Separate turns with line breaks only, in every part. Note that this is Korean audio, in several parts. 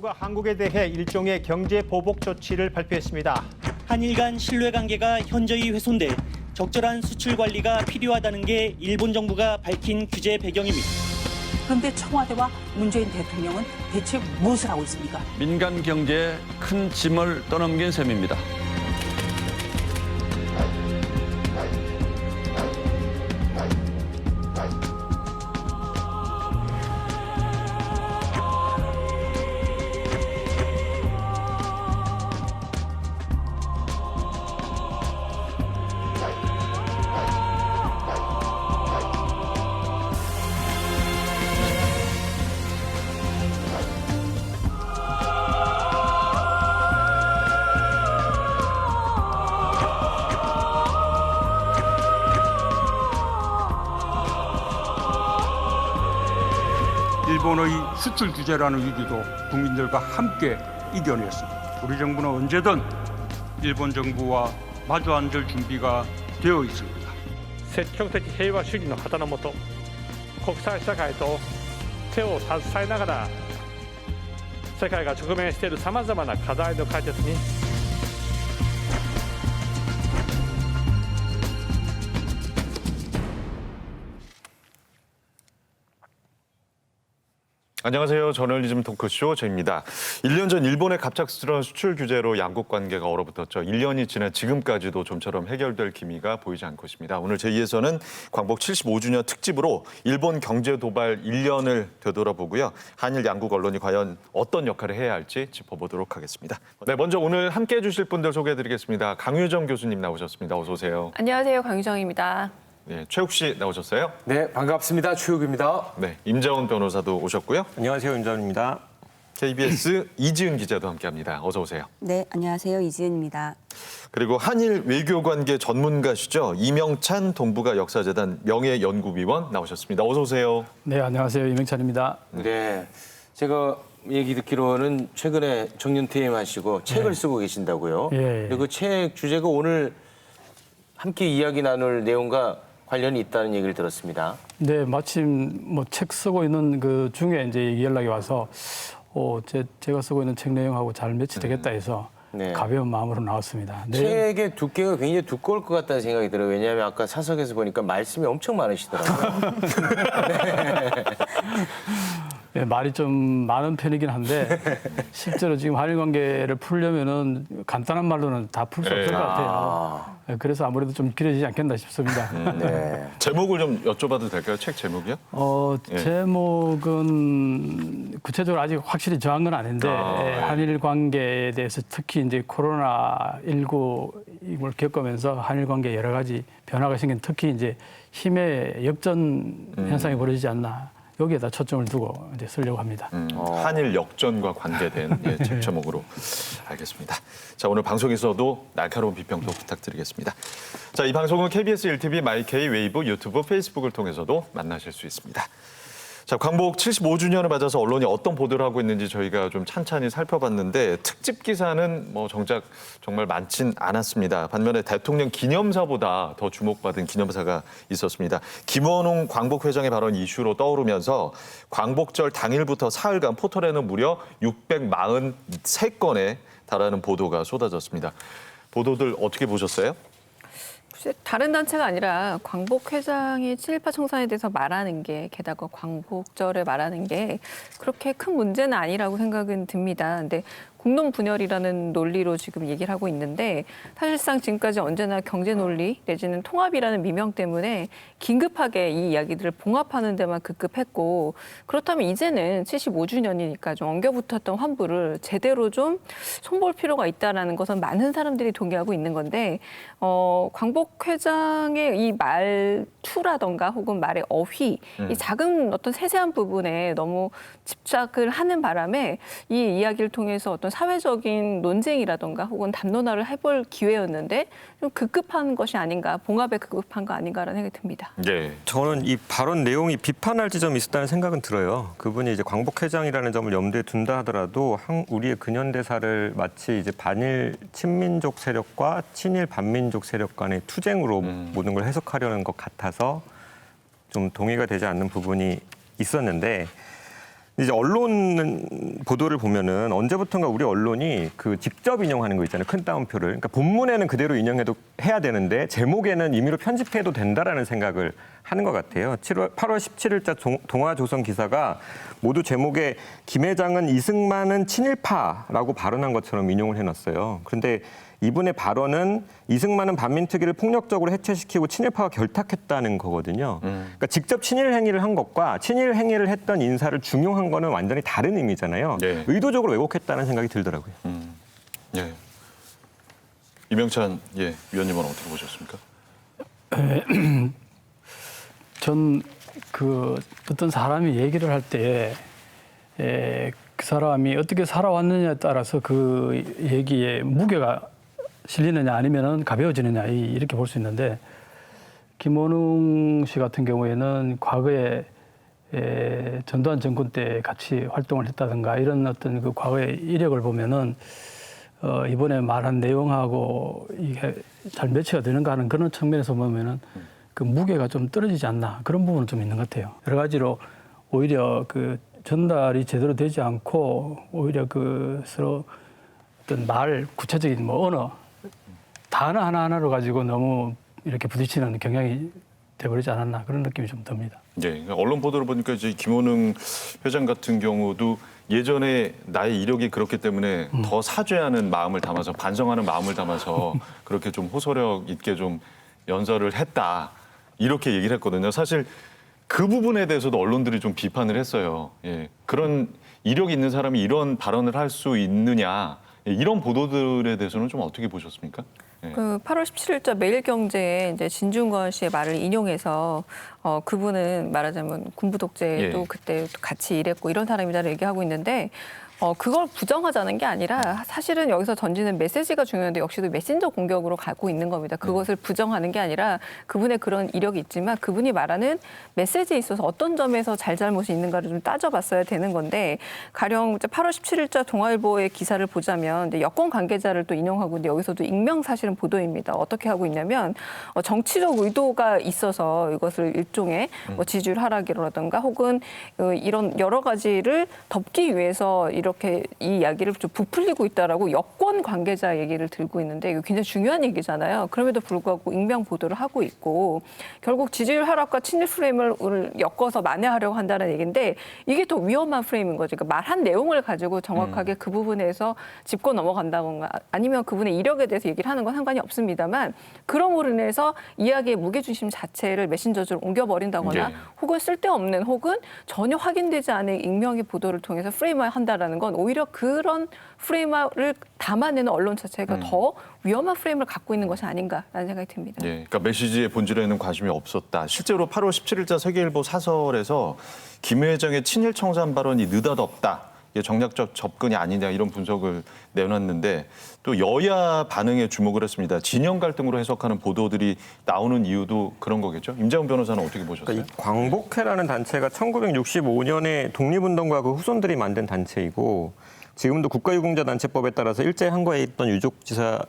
정부가 한국에 대해 일종의 경제 보복 조치를 발표했습니다.
한일 간 신뢰관계가 현저히 훼손돼 적절한 수출 관리가 필요하다는 게 일본 정부가 밝힌 규제 배경입니다.
그런데 청와대와 문재인 대통령은 대체 무엇을 하고 있습니까?
민간 경제에 큰 짐을 떠넘긴 셈입니다.
일본의 수출 규제라는 위기도 국민들과 함께 이겨냈습니다. 우리 정부는 언제든 일본 정부와 마주 앉을 준비가 되어 있습니다.
積極的平和主義の旗の下、国際社会と手を携えながら、世界が直面しているさまざまな課題の解決に
안녕하세요. 저널리즘 토크쇼 저입니다. 1년 전 일본의 갑작스러운 수출 규제로 양국 관계가 얼어붙었죠. 1년이 지나 지금까지도 좀처럼 해결될 기미가 보이지 않고 있습니다. 오늘 제2에서는 광복 75주년 특집으로 일본 경제 도발 1년을 되돌아보고요. 한일 양국 언론이 과연 어떤 역할을 해야 할지 짚어보도록 하겠습니다. 네, 먼저 오늘 함께해 주실 분들 소개해드리겠습니다. 강유정 교수님 나오셨습니다. 어서 오세요.
안녕하세요. 강유정입니다.
네, 최욱 씨 나오셨어요?
네, 반갑습니다. 최욱입니다.
네, 임자원 변호사도 오셨고요.
안녕하세요. 임자원입니다.
KBS 이지은 기자도 함께합니다. 어서 오세요.
네, 안녕하세요. 이지은입니다.
그리고 한일 외교관계 전문가시죠. 이명찬 동북아 역사재단 명예연구위원 나오셨습니다. 어서 오세요.
네, 안녕하세요. 이명찬입니다.
네, 제가 얘기 듣기로는 최근에 정년퇴임 하시고 책을 쓰고 계신다고요.
예.
그리고 책 주제가 오늘 함께 이야기 나눌 내용과 관련이 있다는 얘기를 들었습니다.
네, 마침 뭐 책 쓰고 있는 그 중에 이제 연락이 와서 제가 쓰고 있는 책 내용하고 잘 매치되겠다 해서
네.
가벼운 마음으로 나왔습니다. 네.
책의 두께가 굉장히 두꺼울 것 같다는 생각이 들어요. 왜냐하면 아까 사석에서 보니까 말씀이 엄청 많으시더라고요. 네.
네, 말이 좀 많은 편이긴 한데 실제로 지금 한일 관계를 풀려면은 간단한 말로는 다 풀 수 없을 것 같아요. 네, 그래서 아무래도 좀 길어지지 않겠나 싶습니다.
네.
제목을 좀 여쭤봐도 될까요? 책 제목이요?
예. 제목은 구체적으로 아직 확실히 정한 건 아닌데 한일 관계에 대해서 특히 이제 코로나19 이걸 겪으면서 한일 관계 여러 가지 변화가 생긴 특히 이제 힘의 역전 현상이 벌어지지 않나. 여기에다 초점을 두고 이제 쓰려고 합니다.
한일 역전과 관계된 책 제목으로 알겠습니다. 자, 오늘 방송에서도 날카로운 비평도 부탁드리겠습니다. 자, 이 방송은 KBS 1TV, 마이케이, 웨이브, 유튜브, 페이스북을 통해서도 만나실 수 있습니다. 자, 광복 75주년을 맞아서 언론이 어떤 보도를 하고 있는지 저희가 좀 찬찬히 살펴봤는데 특집 기사는 뭐 정작 정말 많진 않았습니다. 반면에 대통령 기념사보다 더 주목받은 기념사가 있었습니다. 김원웅 광복회장의 발언 이슈로 떠오르면서 광복절 당일부터 사흘간 포털에는 무려 643건에 달하는 보도가 쏟아졌습니다. 보도들 어떻게 보셨어요?
다른 단체가 아니라 광복 회장이 7.18 청산에 대해서 말하는 게 게다가 광복절에 말하는 게 그렇게 큰 문제는 아니라고 생각은 듭니다. 근데 공론 분열이라는 논리로 지금 얘기를 하고 있는데 사실상 지금까지 언제나 경제 논리 내지는 통합이라는 미명 때문에 긴급하게 이 이야기들을 봉합하는 데만 급급했고 그렇다면 이제는 75주년이니까 좀 엉겨붙었던 환부를 제대로 좀 손볼 필요가 있다는 것은 많은 사람들이 동의하고 있는 건데 광복 회장의 이 말투라던가 혹은 말의 어휘 이 작은 어떤 세세한 부분에 너무 집착을 하는 바람에 이 이야기를 통해서 어떤 사회적인 논쟁이라던가 혹은 담론화를 해볼 기회였는데 좀 급급한 것이 아닌가, 봉합에 급급한 거 아닌가라는 생각이 듭니다.
네.
저는 이 발언 내용이 비판할 지점이 있었다는 생각은 들어요. 그분이 이제 광복회장이라는 점을 염두에 둔다 하더라도 우리의 근현대사를 마치 이제 반일 친민족 세력과 친일 반민족 세력 간의 투쟁으로 모든 걸 해석하려는 것 같아서 좀 동의가 되지 않는 부분이 있었는데 이제 언론 보도를 보면은 언제부턴가 우리 언론이 그 직접 인용하는 거 있잖아요. 큰 따옴표를. 그러니까 본문에는 그대로 인용해도 해야 되는데 제목에는 임의로 편집해도 된다라는 생각을 하는 것 같아요. 8월 17일자 동아조선 기사가 모두 제목에 김 회장은 이승만은 친일파라고 발언한 것처럼 인용을 해놨어요. 그런데 이분의 발언은 이승만은 반민특위를 폭력적으로 해체시키고 친일파와 결탁했다는 거거든요. 그러니까 직접 친일 행위를 한 것과 친일 행위를 했던 인사를 중용한 거는 완전히 다른 의미잖아요.
네.
의도적으로 왜곡했다는 생각이 들더라고요.
예. 이명찬 위원님은 어떻게 보셨습니까?
전 그 어떤 사람이 얘기를 할 때 그 사람이 어떻게 살아왔느냐에 따라서 그 얘기에 무게가 실리느냐 아니면은 가벼워지느냐 이렇게 볼 수 있는데 김원웅 씨 같은 경우에는 과거에 전두환 정권 때 같이 활동을 했다든가 이런 어떤 그 과거의 이력을 보면은 이번에 말한 내용하고 이게 잘 매치가 되는가 하는 그런 측면에서 보면은 그 무게가 좀 떨어지지 않나 그런 부분은 좀 있는 것 같아요. 여러 가지로 오히려 그 전달이 제대로 되지 않고 오히려 그 서로 어떤 말 구체적인 뭐 언어 단어 하나하나로 가지고 너무 이렇게 부딪히는 경향이 돼버리지 않았나 그런 느낌이 좀 듭니다.
예, 언론 보도를 보니까 이제 김원웅 회장 같은 경우도 예전에 나의 이력이 그렇기 때문에 더 사죄하는 마음을 담아서 반성하는 마음을 담아서 그렇게 좀 호소력 있게 좀 연설을 했다 이렇게 얘기를 했거든요. 사실 그 부분에 대해서도 언론들이 좀 비판을 했어요. 예, 그런 이력 있는 사람이 이런 발언을 할 수 있느냐 이런 보도들에 대해서는 좀 어떻게 보셨습니까? 예.
그 8월 17일자 매일경제에 이제 진중권 씨의 말을 인용해서 그분은 말하자면 군부 독재도 그때 같이 일했고 이런 사람이다라고 얘기하고 있는데 그걸 부정하자는 게 아니라 사실은 여기서 던지는 메시지가 중요한데 역시도 메신저 공격으로 가고 있는 겁니다. 그것을 부정하는 게 아니라 그분의 그런 이력이 있지만 그분이 말하는 메시지에 있어서 어떤 점에서 잘잘못이 있는가를 좀 따져봤어야 되는 건데 가령 8월 17일자 동아일보의 기사를 보자면 여권 관계자를 또 인용하고 있는데 여기서도 익명 사실은 보도입니다. 어떻게 하고 있냐면 정치적 의도가 있어서 이것을 일종의 지지율 하락이라든가 혹은 이런 여러 가지를 덮기 위해서 이렇게 이 이야기를 좀 부풀리고 있다라고 여권 관계자 얘기를 들고 있는데 이거 굉장히 중요한 얘기잖아요. 그럼에도 불구하고 익명 보도를 하고 있고 결국 지지율 하락과 친일 프레임을 엮어서 만회하려고 한다는 얘기인데 이게 더 위험한 프레임인 거죠. 그러니까 말한 내용을 가지고 정확하게 그 부분에서 짚고 넘어간다거나 아니면 그분의 이력에 대해서 얘기를 하는 건 상관이 없습니다만 그럼으로 인해서 이야기의 무게중심 자체를 메신저로 옮겨버린다거나 혹은 쓸데없는 혹은 전혀 확인되지 않은 익명의 보도를 통해서 프레임화한다라는 건 오히려 그런 프레임화를 담아내는 언론 자체가 더 위험한 프레임을 갖고 있는 것이 아닌가라는 생각이 듭니다.
예, 그러니까 메시지의 본질에는 관심이 없었다. 실제로 8월 17일자 세계일보 사설에서 김 회장의 친일 청산 발언이 느닷없다. 이게 정략적 접근이 아니냐 이런 분석을 내놨는데 또 여야 반응에 주목을 했습니다. 진영 갈등으로 해석하는 보도들이 나오는 이유도 그런 거겠죠? 임재훈 변호사는 어떻게 보셨어요?
그러니까 이 광복회라는 단체가 1965년에 독립운동가 그 후손들이 만든 단체이고 지금도 국가유공자단체법에 따라서 일제 항거에 있던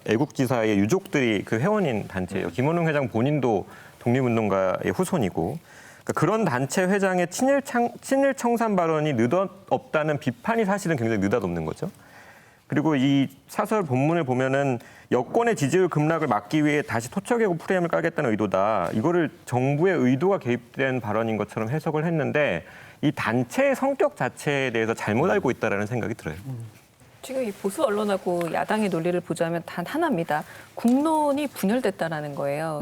애국지사의 유족들이 그 회원인 단체예요. 김원웅 회장 본인도 독립운동가의 후손이고 그러니까 그런 단체 회장의 친일 청산 발언이 느닷없다는 비판이 사실은 굉장히 느닷없는 거죠. 그리고 이 사설 본문을 보면은 여권의 지지율 급락을 막기 위해 다시 토척이고 프레임을 깔겠다는 의도다. 이거를 정부의 의도가 개입된 발언인 것처럼 해석을 했는데 이 단체의 성격 자체에 대해서 잘못 알고 있다라는 생각이 들어요.
지금 이 보수 언론하고 야당의 논리를 보자면 단 하나입니다. 국론이 분열됐다라는 거예요.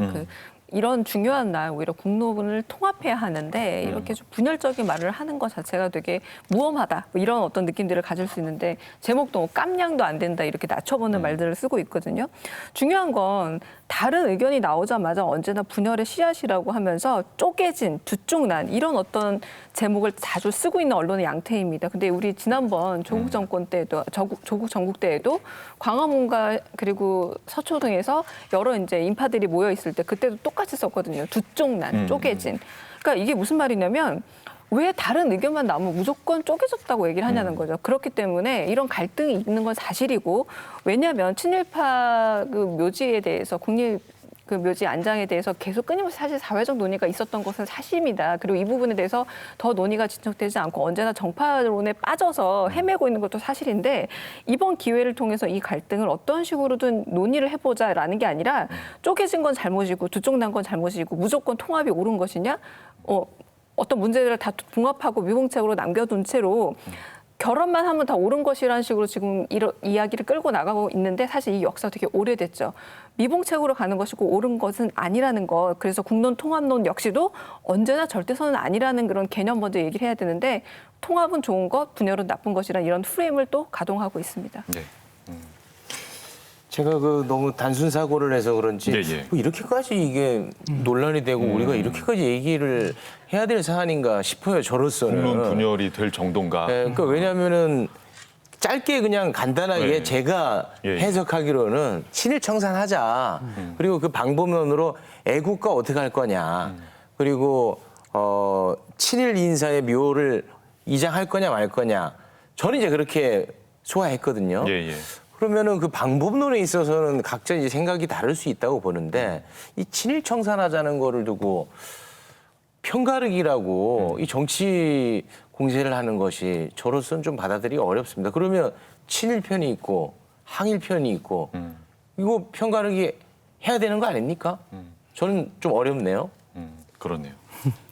이런 중요한 날 오히려 국론을 통합해야 하는데 이렇게 좀 분열적인 말을 하는 것 자체가 되게 무엄하다 뭐 이런 어떤 느낌들을 가질 수 있는데 제목도 뭐 깜냥도 안 된다 이렇게 낮춰보는 말들을 쓰고 있거든요. 중요한 건 다른 의견이 나오자마자 언제나 분열의 씨앗이라고 하면서 쪼개진 두쪽난 이런 어떤 제목을 자주 쓰고 있는 언론의 양태입니다. 근데 우리 지난번 조국 정권 때도 조국 전국 때에도 광화문과 그리고 서초 등에서 여러 이제 인파들이 모여 있을 때 그때도 똑같이 썼거든요. 두쪽난, 쪼개진. 그러니까 이게 무슨 말이냐면 왜 다른 의견만 나오면 무조건 쪼개졌다고 얘기를 하냐는 거죠. 그렇기 때문에 이런 갈등이 있는 건 사실이고 왜냐하면 친일파 그 묘지에 대해서 국립 그 묘지 안장에 대해서 계속 끊임없이 사실 사회적 논의가 있었던 것은 사실입니다. 그리고 이 부분에 대해서 더 논의가 진척되지 않고 언제나 정파론에 빠져서 헤매고 있는 것도 사실인데 이번 기회를 통해서 이 갈등을 어떤 식으로든 논의를 해보자라는 게 아니라 쪼개진 건 잘못이고 두 쪽 난 건 잘못이고 무조건 통합이 옳은 것이냐? 어떤 문제들을 다 봉합하고 미봉책으로 남겨둔 채로 결합만 하면 다 옳은 것이라는 식으로 지금 이야기를 끌고 나가고 있는데 사실 이 역사가 되게 오래됐죠. 미봉책으로 가는 것이고 옳은 것은 아니라는 것. 그래서 국론 통합론 역시도 언제나 절대선은 아니라는 그런 개념 먼저 얘기를 해야 되는데 통합은 좋은 것, 분열은 나쁜 것이라는 이런 프레임을 또 가동하고 있습니다.
네.
제가 너무 단순 사고를 해서 그런지 뭐 이렇게까지 이게 논란이 되고 우리가 이렇게까지 얘기를 해야 될 사안인가 싶어요. 저로서는.
국론 분열이 될 정도인가.
네, 그러니까 왜냐하면은 짧게 그냥 간단하게 제가 해석하기로는 친일 청산하자. 그리고 그 방법론으로 애국가 어떻게 할 거냐. 그리고 친일 인사의 묘를 이장할 거냐 말 거냐. 저는 이제 그렇게 소화했거든요. 그러면은 그 방법론에 있어서는 각자 이제 생각이 다를 수 있다고 보는데 이 친일 청산하자는 거를 두고 편가르기라고 이 정치 공세를 하는 것이 저로서는 좀 받아들이기 어렵습니다. 그러면 친일 편이 있고 항일 편이 있고 이거 편가르기 해야 되는 거 아닙니까? 저는 좀 어렵네요.
그렇네요.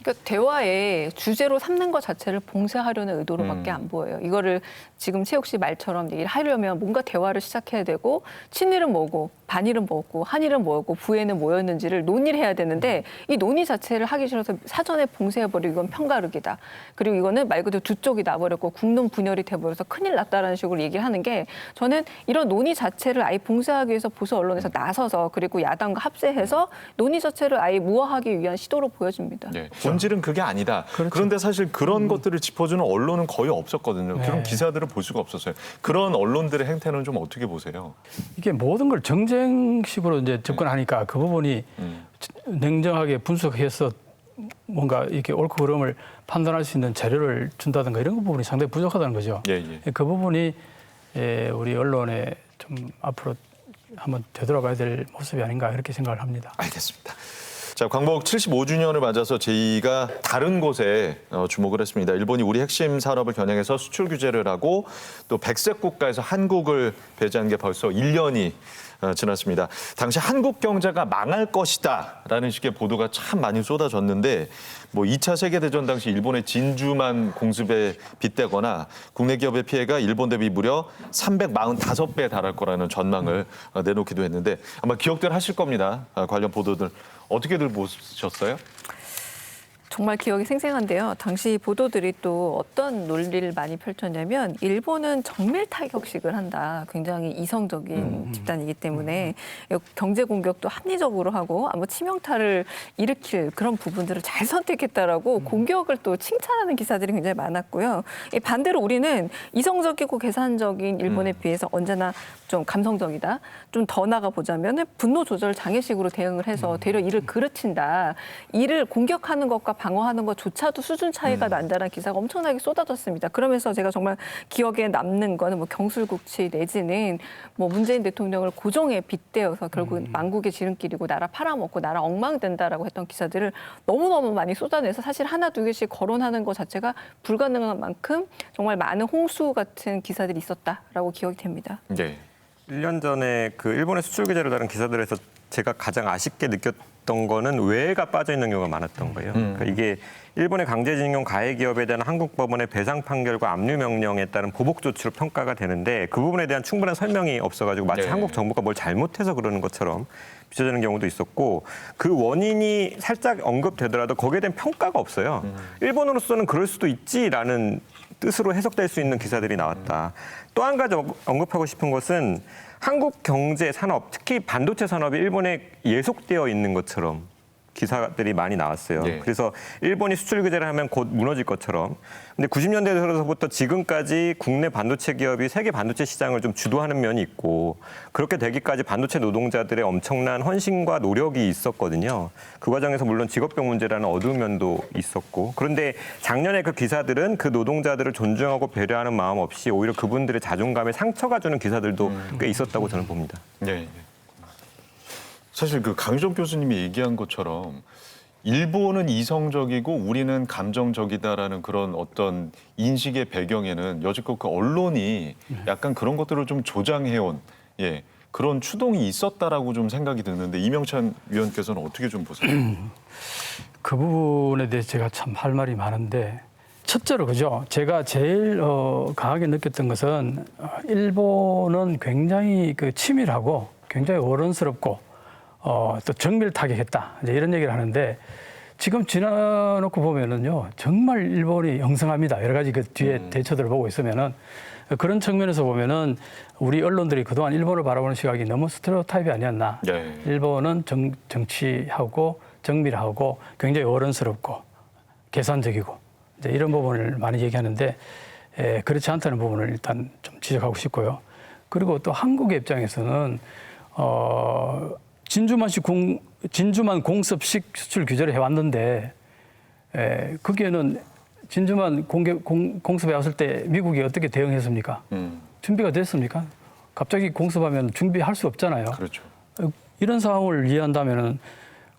그러니까 대화의 주제로 삼는 것 자체를 봉쇄하려는 의도로밖에 안 보여요. 이거를 지금 최욱 씨 말처럼 얘기를 하려면 뭔가 대화를 시작해야 되고 친일은 뭐고 반일은 뭐고 한일은 뭐고 부에는 뭐였는지를 논의를 해야 되는데 이 논의 자체를 하기 싫어서 사전에 봉쇄해버리고 이건 편가르기다. 그리고 이거는 말 그대로 두 쪽이 나버렸고 국론 분열이 돼버려서 큰일 났다라는 식으로 얘기를 하는 게 저는 이런 논의 자체를 아예 봉쇄하기 위해서 보수 언론에서 나서서 그리고 야당과 합세해서 논의 자체를 아예 무화하기 위한 시도로 보여집니다.
본질은 그게 아니다. 그런데 사실 그런 것들을 짚어주는 언론은 거의 없었거든요. 그런 기사들을 볼 수가 없었어요. 그런 언론들의 행태는 좀 어떻게 보세요?
이게 모든 걸 정쟁식으로 이제 접근하니까 그 부분이 냉정하게 분석해서 뭔가 이렇게 옳고 그름을 판단할 수 있는 자료를 준다든가 이런 부분이 상당히 부족하다는 거죠. 그 부분이 우리 언론에 좀 앞으로 한번 되돌아가야 될 모습이 아닌가 이렇게 생각을 합니다.
알겠습니다. 자, 광복 75주년을 맞아서 저희가 다른 곳에 주목을 했습니다. 일본이 우리 핵심 산업을 겨냥해서 수출 규제를 하고 또 백색 국가에서 한국을 배제한 게 벌써 1년이 지났습니다. 당시 한국 경제가 망할 것이다라는 식의 보도가 참 많이 쏟아졌는데 뭐 2차 세계대전 당시 일본의 진주만 공습에 빗대거나 국내 기업의 피해가 일본 대비 무려 345배에 달할 거라는 전망을 내놓기도 했는데 아마 기억들 하실 겁니다. 관련 보도들. 어떻게들 보셨어요?
정말 기억이 생생한데요. 당시 보도들이 또 어떤 논리를 많이 펼쳤냐면 일본은 정밀 타격식을 한다. 굉장히 이성적인 집단이기 때문에 경제 공격도 합리적으로 하고 아마 치명타를 일으킬 그런 부분들을 잘 선택했다라고 공격을 또 칭찬하는 기사들이 굉장히 많았고요. 반대로 우리는 이성적이고 계산적인 일본에 비해서 언제나 좀 감성적이다. 좀 더 나가보자면 분노 조절 장애식으로 대응을 해서 되려 이를 그르친다. 이를 공격하는 것과 방어하는 것조차도 수준 차이가 난다는 기사가 엄청나게 쏟아졌습니다. 그러면서 제가 정말 기억에 남는 거는 뭐 경술국치 내지는 뭐 문재인 대통령을 고종에 빗대어서 결국 망국의 지름길이고 나라 팔아먹고 나라 엉망된다라고 했던 기사들을 너무너무 많이 쏟아내서 사실 하나 두 개씩 거론하는 것 자체가 불가능한 만큼 정말 많은 홍수 같은 기사들이 있었다라고 기억이 됩니다.
네.
1년 전에 그 일본의 수출 규제를 다룬 기사들에서 제가 가장 아쉽게 느꼈던 거는 외가 빠져 있는 경우가 많았던 거예요. 그러니까 이게 일본의 강제징용 가해 기업에 대한 한국 법원의 배상 판결과 압류 명령에 따른 보복 조치로 평가가 되는데 그 부분에 대한 충분한 설명이 없어가지고 마치 한국 정부가 뭘 잘못해서 그러는 것처럼 비춰지는 경우도 있었고 그 원인이 살짝 언급되더라도 거기에 대한 평가가 없어요. 일본으로서는 그럴 수도 있지라는 뜻으로 해석될 수 있는 기사들이 나왔다. 또 한 가지 언급하고 싶은 것은 한국 경제 산업, 특히 반도체 산업이 일본에 예속되어 있는 것처럼 기사들이 많이 나왔어요. 그래서 일본이 수출 규제를 하면 곧 무너질 것처럼. 근데 90년대 들어서부터 지금까지 국내 반도체 기업이 세계 반도체 시장을 좀 주도하는 면이 있고 그렇게 되기까지 반도체 노동자들의 엄청난 헌신과 노력이 있었거든요. 그 과정에서 물론 직업병 문제라는 어두운 면도 있었고 그런데 작년에 그 기사들은 그 노동자들을 존중하고 배려하는 마음 없이 오히려 그분들의 자존감에 상처가 주는 기사들도 꽤 있었다고 저는 봅니다.
네. 사실 그 강유정 교수님이 얘기한 것처럼 일본은 이성적이고 우리는 감정적이다라는 그런 어떤 인식의 배경에는 여지껏 그 언론이 약간 그런 것들을 좀 조장해온 그런 추동이 있었다라고 좀 생각이 드는데 이명찬 위원께서는 어떻게 좀 보세요?
그 부분에 대해서 제가 참 할 말이 많은데 첫째로 그죠. 제가 제일 강하게 느꼈던 것은 일본은 굉장히 그 치밀하고 굉장히 어른스럽고 또 정밀 타격했다. 이제 이런 얘기를 하는데 지금 지나놓고 보면은요 정말 일본이 영성합니다. 여러 가지 그 뒤에 대처들을 보고 있으면은 그런 측면에서 보면은 우리 언론들이 그동안 일본을 바라보는 시각이 너무 스테레오타입이 아니었나.
네.
일본은 정치하고 정밀하고 굉장히 어른스럽고 계산적이고 이제 이런 부분을 많이 얘기하는데 그렇지 않다는 부분을 일단 좀 지적하고 싶고요. 그리고 또 한국의 입장에서는 진주만 공습식 수출 규제를 해왔는데 거기에는 진주만 공습해 왔을 때 미국이 어떻게 대응했습니까? 준비가 됐습니까? 갑자기 공습하면 준비할 수 없잖아요.
그렇죠.
이런 상황을 이해한다면은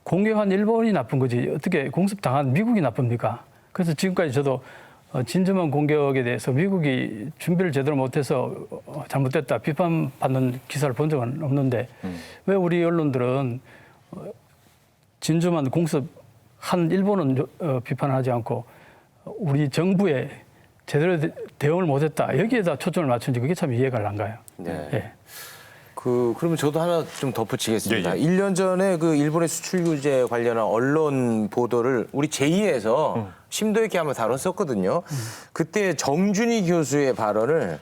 공격한 일본이 나쁜 거지 어떻게 공습당한 미국이 나쁩니까? 그래서 지금까지 저도 진주만 공격에 대해서 미국이 준비를 제대로 못해서 잘못됐다 비판받는 기사를 본 적은 없는데 왜 우리 언론들은 진주만 공습한 일본은 비판을 하지 않고 우리 정부에 제대로 대응을 못했다 여기에다 초점을 맞춘지 그게 참 이해가 안 가요.
네.
예.
그러면 저도 하나 좀 덧붙이겠습니다.
예.
1년 전에 그 일본의 수출 규제 관련한 언론 보도를 우리 제2에서 심도 있게 한번 다뤘었거든요. 그때 정준희 교수의 발언을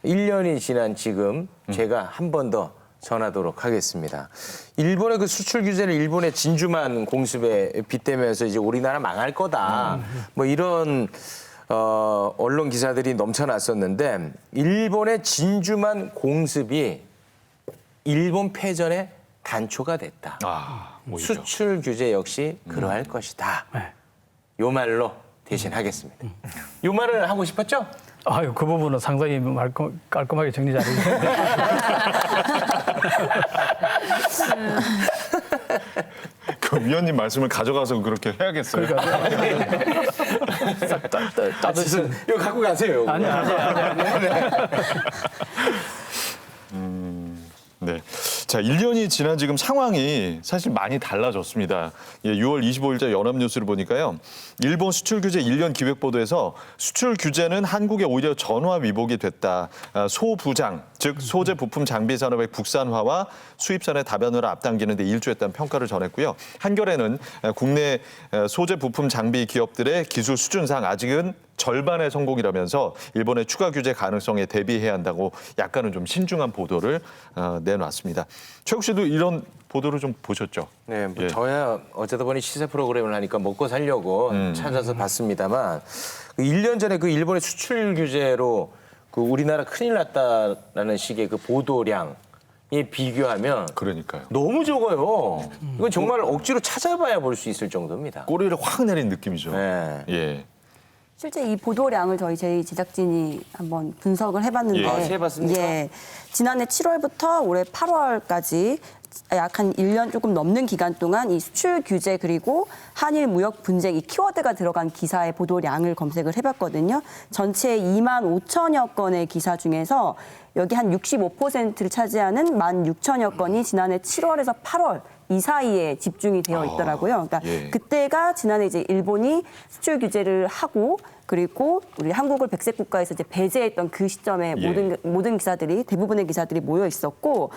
1년이 지난 지금 제가 한 번 더 전하도록 하겠습니다. 일본의 그 수출 규제를 일본의 진주만 공습에 빗대면서 이제 우리나라 망할 거다. 뭐 이런 언론 기사들이 넘쳐났었는데 일본의 진주만 공습이 일본 패전의 단초가 됐다.
오히려.
수출 규제 역시 그러할 것이다. 요 말로 대신하겠습니다. 요 말을 하고 싶었죠?
아유, 그 부분은 상당히 깔끔하게 정리 잘해주셨는데.
그 위원님 말씀을 가져가서 그렇게 해야겠어요.
이거 갖고 가세요.
아니.
네. 자, 1년이 지난 지금 상황이 사실 많이 달라졌습니다. 6월 25일자 연합뉴스를 보니까요. 일본 수출 규제 1년 기획보도에서 수출 규제는 한국에 오히려 전화위복이 됐다. 소부장, 즉 소재 부품 장비 산업의 국산화와 수입산의 다변화를 앞당기는 데 일조했다는 평가를 전했고요. 한겨레는 국내 소재 부품 장비 기업들의 기술 수준상 아직은 절반의 성공이라면서 일본의 추가 규제 가능성에 대비해야 한다고 약간은 좀 신중한 보도를 내놨습니다. 최욱 씨도 이런 보도를 좀 보셨죠?
네, 뭐 저야 어쩌다 보니 시사 프로그램을 하니까 먹고 살려고 찾아서 봤습니다만 1년 전에 그 일본의 수출 규제로 그 우리나라 큰일 났다라는 식의 그 보도량 이 비교하면
그러니까요.
너무 적어요. 이건 정말 억지로 찾아봐야 볼 수 있을 정도입니다.
꼬리를 확 내린 느낌이죠.
네.
예.
실제 이 보도량을 저희 제작진이 한번 분석을 해봤는데,
해봤습니까?
예, 지난해 7월부터 올해 8월까지 약 한 1년 조금 넘는 기간 동안 이 수출 규제 그리고 한일 무역 분쟁 이 키워드가 들어간 기사의 보도량을 검색을 해봤거든요. 전체 2만 5천여 건의 기사 중에서 여기 한 65%를 차지하는 16,000여 건이 지난해 7월에서 8월 이 사이에 집중이 되어 있더라고요. 그러니까 그때가 지난해 이제 일본이 수출 규제를 하고 그리고 우리 한국을 백색 국가에서 이제 배제했던 그 시점에 모든 기사들이 대부분의 기사들이 모여 있었고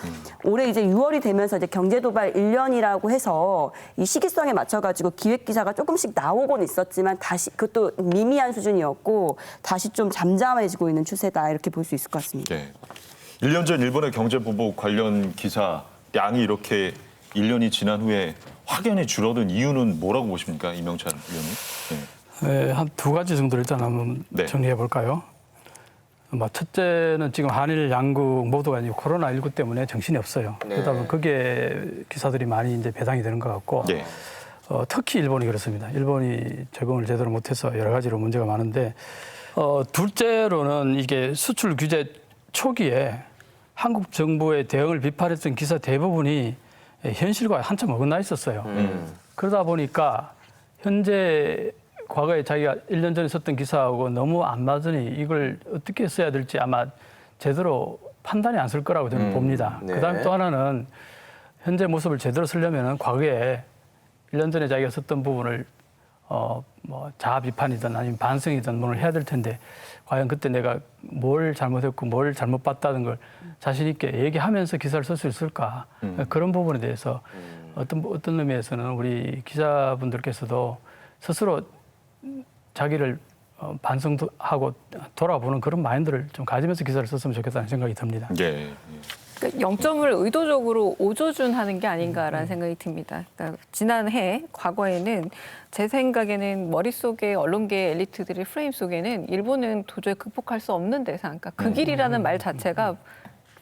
올해 이제 6월이 되면서 이제 경제 도발 1년이라고 해서 이 시기성에 맞춰 가지고 기획 기사가 조금씩 나오곤 있었지만 다시 그것도 미미한 수준이었고 다시 좀 잠잠해지고 있는 추세다 이렇게 볼 수 있을 것 같습니다.
네. 1년 전 일본의 경제 보복 관련 기사 양이 이렇게 1년이 지난 후에 확연히 줄어든 이유는 뭐라고 보십니까, 이명찬 의원님?
네, 한 두 가지 정도 일단 한번 정리해 볼까요? 첫째는 지금 한일 양국 모두가 이제 코로나19 때문에 정신이 없어요. 그러다 보면 거기에 기사들이 많이 이제 배당이 되는 것 같고, 특히 일본이 그렇습니다. 일본이 적응을 제대로 못해서 여러 가지로 문제가 많은데, 둘째로는 이게 수출 규제 초기에 한국 정부의 대응을 비판했던 기사 대부분이 현실과 한참 어긋나 있었어요. 그러다 보니까 현재 과거에 자기가 1년 전에 썼던 기사하고 너무 안 맞으니 이걸 어떻게 써야 될지 아마 제대로 판단이 안 쓸 거라고 저는 봅니다.
네.
그다음에 또 하나는 현재 모습을 제대로 쓰려면 과거에 1년 전에 자기가 썼던 부분을 뭐 자아 비판이든 아니면 반성이든 뭐를 해야 될 텐데 과연 그때 내가 뭘 잘못했고 뭘 잘못 봤다는 걸 자신 있게 얘기하면서 기사를 쓸 수 있을까 그런 부분에 대해서 어떤 의미에서는 우리 기자분들께서도 스스로 자기를 반성하고 돌아보는 그런 마인드를 좀 가지면서 기사를 썼으면 좋겠다는 생각이 듭니다.
예.
그러니까 0점을 의도적으로 오조준하는 게 아닌가라는 생각이 듭니다. 그러니까 지난해 과거에는 제 생각에는 머릿속에 언론계 엘리트들의 프레임 속에는 일본은 도저히 극복할 수 없는 대상, 그러니까 그 길이라는 말 자체가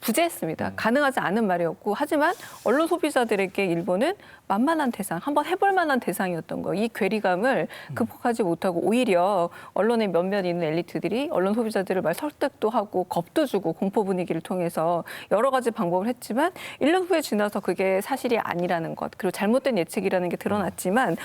부재했습니다. 가능하지 않은 말이었고 하지만 언론 소비자들에게 일본은 만만한 대상, 한번 해볼 만한 대상이었던 거. 이 괴리감을 극복하지 못하고 오히려 언론의 몇몇 있는 엘리트들이 언론 소비자들을 말 설득도 하고 겁도 주고 공포 분위기를 통해서 여러 가지 방법을 했지만 1년 후에 지나서 그게 사실이 아니라는 것, 그리고 잘못된 예측이라는 게 드러났지만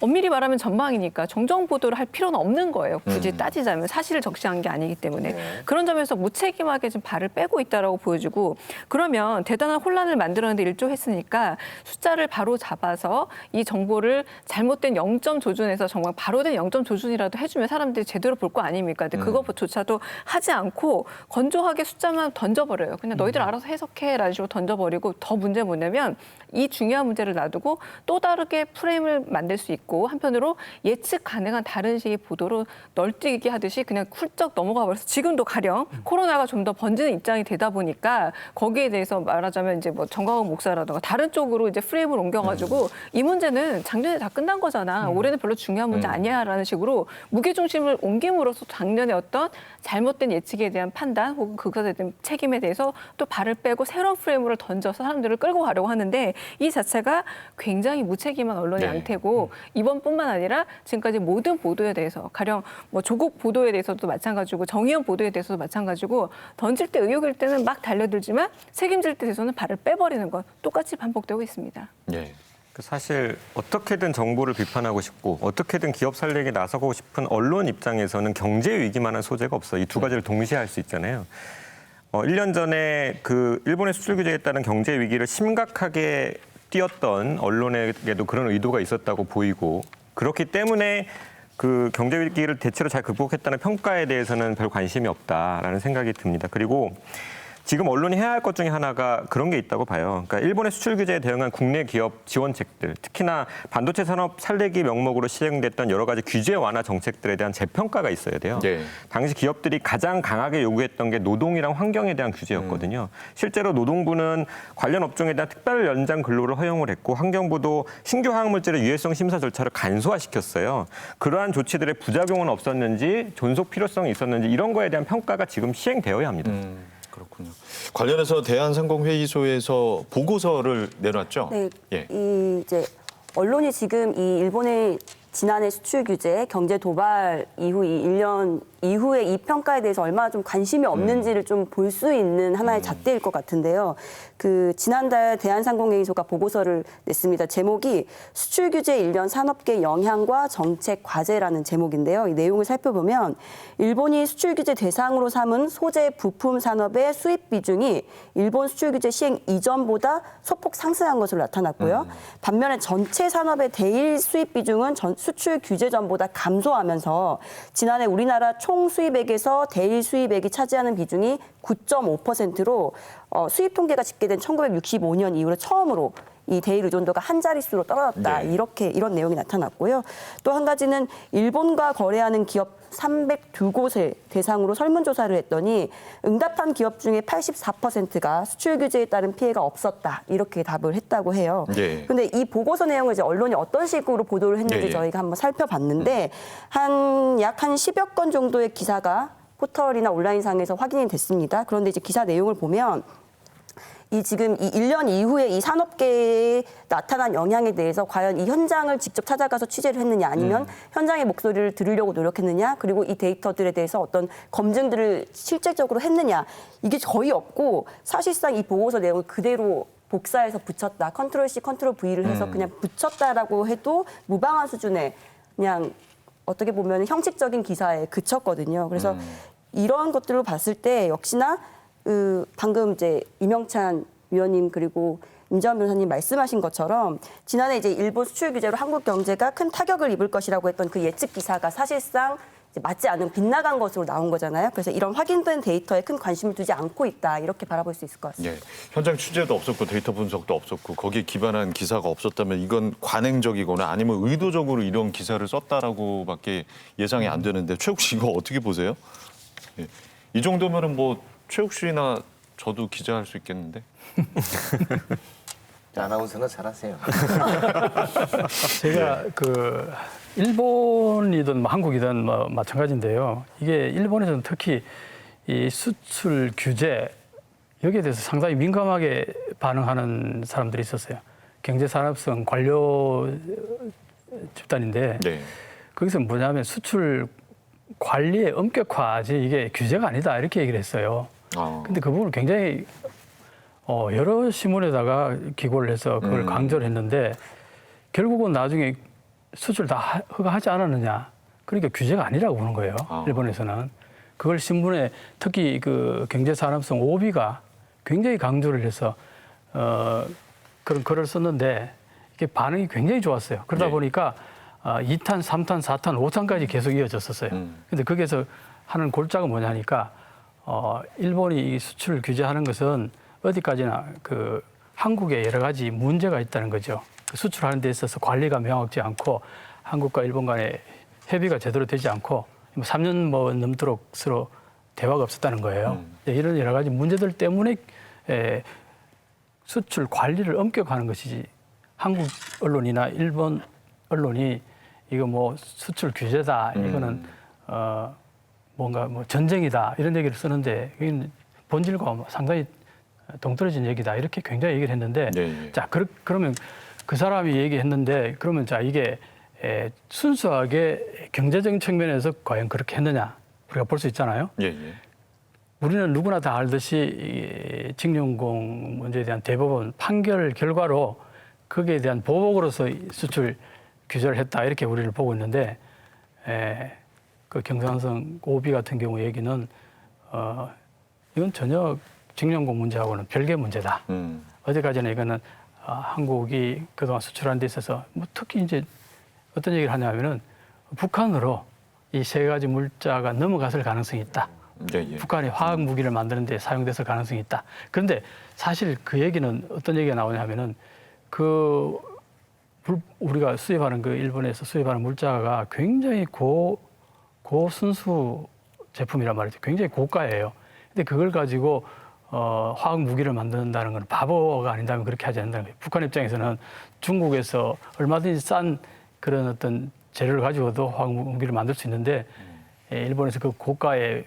엄밀히 말하면 전망이니까 정정 보도를 할 필요는 없는 거예요. 굳이 따지자면 사실을 적시한 게 아니기 때문에. 그런 점에서 무책임하게 좀 발을 빼고 있다라고 보여주고 그러면 대단한 혼란을 만들었는데 일조했으니까 숫자를 바로 잡아서 이 정보를 잘못된 0점 조준해서 정말 바로 된 0점 조준이라도 해주면 사람들이 제대로 볼 거 아닙니까? 근데 그것조차도 하지 않고 건조하게 숫자만 던져버려요. 그냥 너희들 알아서 해석해라는 식으로 던져버리고 더 문제는 뭐냐면 이 중요한 문제를 놔두고 또 다르게 프레임을 만들 수 있고 한편으로 예측 가능한 다른 식의 보도로 널뛰기 하듯이 그냥 훌쩍 넘어가 버려서 지금도 가령 코로나가 좀 더 번지는 입장이 되다 보니까 거기에 대해서 말하자면 이제 뭐 정광훈 목사라든가 다른 쪽으로 이제 프레임을 옮겨가지고 이 문제는 작년에 다 끝난 거잖아. 올해는 별로 중요한 문제 아니야라는 식으로 무게중심을 옮김으로써 작년에 어떤 잘못된 예측에 대한 판단 혹은 그것에 대한 책임에 대해서 또 발을 빼고 새로운 프레임을 던져서 사람들을 끌고 가려고 하는데 이 자체가 굉장히 무책임한 언론의 양태고 이번뿐만 아니라 지금까지 모든 보도에 대해서 가령 뭐 조국 보도에 대해서도 마찬가지고 정의연 보도에 대해서도 마찬가지고 던질 때 의혹일 때는 막 달려들지만 책임질 때 대해서는 발을 빼버리는 것 똑같이 반복되고 있습니다.
예.
사실 어떻게든 정부를 비판하고 싶고 어떻게든 기업 살리기 나서고 싶은 언론 입장에서는 경제 위기만한 소재가 없어요. 이 두 가지를 동시에 할 수 있잖아요. 1년 전에 그 일본의 수출 규제에 따른 경제 위기를 심각하게 띄었던 언론에게도 그런 의도가 있었다고 보이고 그렇기 때문에 그 경제 위기를 대체로 잘 극복했다는 평가에 대해서는 별 관심이 없다라는 생각이 듭니다. 그리고 지금 언론이 해야 할 것 중에 하나가 그런 게 있다고 봐요. 그러니까 일본의 수출 규제에 대응한 국내 기업 지원책들, 특히나 반도체 산업 살리기 명목으로 시행됐던 여러 가지 규제 완화 정책들에 대한 재평가가 있어야 돼요.
네.
당시 기업들이 가장 강하게 요구했던 게 노동이랑 환경에 대한 규제였거든요. 실제로 노동부는 관련 업종에 대한 특별 연장 근로를 허용을 했고 환경부도 신규 화학물질의 유해성 심사 절차를 간소화시켰어요. 그러한 조치들의 부작용은 없었는지 존속 필요성이 있었는지 이런 거에 대한 평가가 지금 시행되어야 합니다.
그렇군요. 관련해서 대한상공회의소에서 보고서를 내놨죠?
네,
예.
이제 언론이 지금 이 일본의 지난해 수출 규제, 경제 도발 이후 이 1년 이후에 이 평가에 대해서 얼마나 좀 관심이 없는지를 좀 볼 수 있는 하나의 잣대일 것 같은데요. 그 지난달 대한상공회의소가 보고서를 냈습니다. 제목이 수출 규제 1년 산업계 영향과 정책 과제라는 제목인데요. 이 내용을 살펴보면 일본이 수출 규제 대상으로 삼은 소재 부품 산업의 수입 비중이 일본 수출 규제 시행 이전보다 소폭 상승한 것으로 나타났고요. 반면에 전체 산업의 대일 수입 비중은 수출 규제 전보다 감소하면서 지난해 우리나라 총 수입액에서 대일 수입액이 차지하는 비중이 9.5%로 수입 통계가 집계된 1965년 이후로 처음으로 이 대일 의존도가 한 자릿수로 떨어졌다.
네.
이런 내용이 나타났고요. 또 한 가지는 일본과 거래하는 기업 302곳을 대상으로 설문조사를 했더니 응답한 기업 중에 84%가 수출 규제에 따른 피해가 없었다. 이렇게 답을 했다고 해요. 그런데 이 보고서 내용을 이제 언론이 어떤 식으로 보도를 했는지 저희가 한번 살펴봤는데 약 한 10여 건 정도의 기사가 포털이나 온라인상에서 확인이 됐습니다. 그런데 이제 기사 내용을 보면 이 지금 이 1년 이후에 이 산업계에 나타난 영향에 대해서 과연 이 현장을 직접 찾아가서 취재를 했느냐 아니면 현장의 목소리를 들으려고 노력했느냐 그리고 이 데이터들에 대해서 어떤 검증들을 실질적으로 했느냐 이게 거의 없고 사실상 이 보고서 내용을 그대로 복사해서 붙였다, 컨트롤 C, 컨트롤 V를 해서 그냥 붙였다라고 해도 무방한 수준의 그냥 어떻게 보면 형식적인 기사에 그쳤거든요. 그래서 이런 것들로 봤을 때 역시나 방금 이제 이명찬 위원님 그리고 임재원 변호사님 말씀하신 것처럼 지난해 이제 일본 수출 규제로 한국 경제가 큰 타격을 입을 것이라고 했던 그 예측 기사가 사실상 이제 맞지 않은 빗나간 것으로 나온 거잖아요. 그래서 이런 확인된 데이터에 큰 관심을 두지 않고 있다 이렇게 바라볼 수 있을 것 같습니다.
예, 현장 취재도 없었고 데이터 분석도 없었고 거기에 기반한 기사가 없었다면 이건 관행적이거나 아니면 의도적으로 이런 기사를 썼다라고밖에 예상이 안 되는데 최욱 씨 이거 어떻게 보세요? 예, 이 정도면은 뭐 최욱 씨나 저도 기자할 수 있겠는데.
아나운서는 잘하세요.
제가 그 일본이든 뭐 한국이든 뭐 마찬가지인데요. 이게 일본에서는 특히 이 수출 규제 여기에 대해서 상당히 민감하게 반응하는 사람들이 있었어요. 경제산업성 관료 집단인데
네.
거기서 뭐냐면 수출 관리의 엄격화지 이게 규제가 아니다 이렇게 얘기를 했어요. 근데 그 부분을 굉장히 여러 신문에다가 기고를 해서 그걸 강조를 했는데 결국은 나중에 수출 다 허가하지 않았느냐. 그러니까 규제가 아니라고 보는 거예요. 일본에서는. 그걸 신문에 특히 그 경제산업성 OB가 굉장히 강조를 해서 그런 글을 썼는데 이게 반응이 굉장히 좋았어요. 그러다
네.
보니까 2탄, 3탄, 4탄, 5탄까지 계속 이어졌었어요. 근데 거기에서 하는 골자가 뭐냐니까 일본이 이 수출 규제하는 것은 어디까지나 그 한국에 여러 가지 문제가 있다는 거죠. 그 수출하는 데 있어서 관리가 명확지 않고 한국과 일본 간에 협의가 제대로 되지 않고 3년 뭐 넘도록 서로 대화가 없었다는 거예요. 이런 여러 가지 문제들 때문에 수출 관리를 엄격화하는 것이지 한국 언론이나 일본 언론이 이거 뭐 수출 규제다 이거는 뭔가 뭐 전쟁이다 이런 얘기를 쓰는데 이건 본질과 상당히 동떨어진 얘기다 이렇게 굉장히 얘기를 했는데
네.
자 그러면 그 사람이 얘기했는데 그러면 자 이게 순수하게 경제적인 측면에서 과연 그렇게 했느냐 우리가 볼 수 있잖아요.
예, 예.
우리는 누구나 다 알듯이 이 징용공 문제에 대한 대법원 판결 결과로 거기에 대한 보복으로서 수출 규제를 했다 이렇게 우리를 보고 있는데 그 경상성 오비 같은 경우 얘기는 이건 전혀 징용공 문제하고는 별개 문제다. 어제까지는 이거는 한국이 그동안 수출하는 데 있어서 뭐 특히 이제 어떤 얘기를 하냐면은 북한으로 이 세 가지 물자가 넘어갔을 가능성이 있다.
예, 예.
북한이 화학 무기를 만드는 데 사용됐을 가능성이 있다. 그런데 사실 그 얘기는 어떤 얘기가 나오냐면은 우리가 수입하는 그 일본에서 수입하는 물자가 굉장히 고순수 제품이란 말이죠. 굉장히 고가예요. 근데 그걸 가지고 화학 무기를 만든다는 건 바보가 아닌다면 그렇게 하지 않는다는 거예요. 북한 입장에서는 중국에서 얼마든지 싼 그런 어떤 재료를 가지고도 화학 무기를 만들 수 있는데 일본에서 그 고가의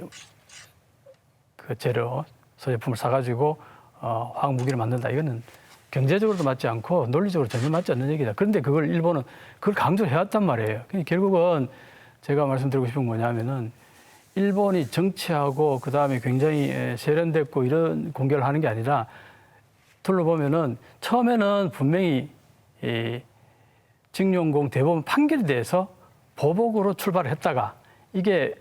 그 재료, 소제품을 사가지고 화학 무기를 만든다. 이거는 경제적으로도 맞지 않고 논리적으로 전혀 맞지 않는 얘기다. 그런데 그걸 일본은 그걸 강조해왔단 말이에요. 결국은 제가 말씀드리고 싶은 건 뭐냐면은 일본이 정치하고 그다음에 굉장히 세련됐고 이런 공개를 하는 게 아니라 둘러보면은 처음에는 분명히 이 징용공 대법원 판결에 대해서 보복으로 출발을 했다가 이게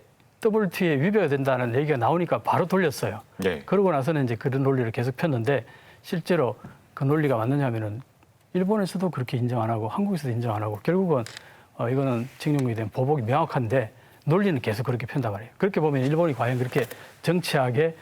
WTO에 위배가 된다는 얘기가 나오니까 바로 돌렸어요.
네.
그러고 나서는 이제 그런 논리를 계속 폈는데 실제로 그 논리가 맞느냐 하면은 일본에서도 그렇게 인정 안 하고 한국에서도 인정 안 하고 결국은 이거는 징용공에 대한 보복이 명확한데 논리는 계속 그렇게 편단 말이에요. 그렇게 보면 일본이 과연 그렇게 정치하게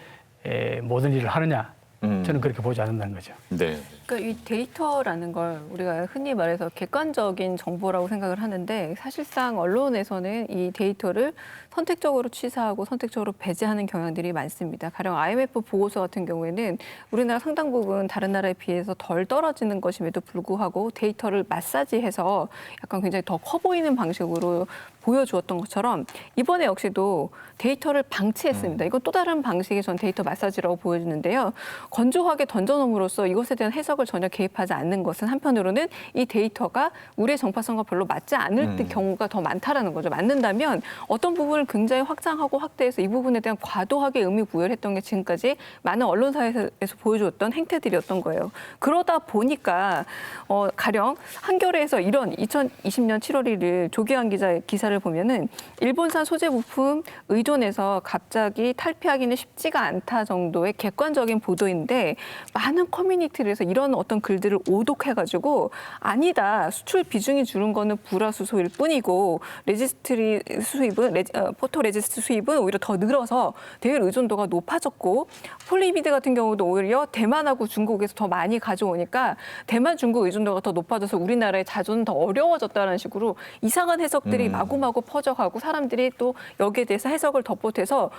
모든 일을 하느냐 저는 그렇게 보지 않는다는 거죠.
네.
그러니까 이 데이터라는 걸 우리가 흔히 말해서 객관적인 정보라고 생각을 하는데 사실상 언론에서는 이 데이터를 선택적으로 취사하고 선택적으로 배제하는 경향들이 많습니다. 가령 IMF 보고서 같은 경우에는 우리나라 상당 부분 다른 나라에 비해서 덜 떨어지는 것임에도 불구하고 데이터를 마사지해서 약간 굉장히 더 커 보이는 방식으로 보여주었던 것처럼 이번에 역시도 데이터를 방치했습니다. 이건 또 다른 방식의 전 데이터 마사지라고 보여지는데요. 건조하게 던져놓음으로써 이것에 대한 해석을 해석을 전혀 개입하지 않는 것은 한편으로는 이 데이터가 우리의 정파성과 별로 맞지 않을 경우가 더 많다라는 거죠. 맞는다면 어떤 부분을 굉장히 확장하고 확대해서 이 부분에 대한 과도하게 의미 부여를 했던 게 지금까지 많은 언론사에서 보여줬던 행태들이었던 거예요. 그러다 보니까 가령 한겨레에서 이런 2020년 7월 1일 조기환 기자의 기사를 보면은 일본산 소재 부품 의존해서 갑자기 탈피하기는 쉽지가 않다 정도의 객관적인 보도인데 많은 커뮤니티에서 이런 어떤 글들을 오독해가지고 아니다, 수출 비중이 줄은 거는 불화수소일 뿐이고 레지스트리 수입은 포토 레지스트 수입은 오히려 더 늘어서 대외 의존도가 높아졌고 폴리미드 같은 경우도 오히려 대만하고 중국에서 더 많이 가져오니까 대만 중국 의존도가 더 높아져서 우리나라의 자존은 더 어려워졌다는 식으로 이상한 해석들이 마구마구 퍼져가고 사람들이 또 여기에 대해서 해석을 덧보태서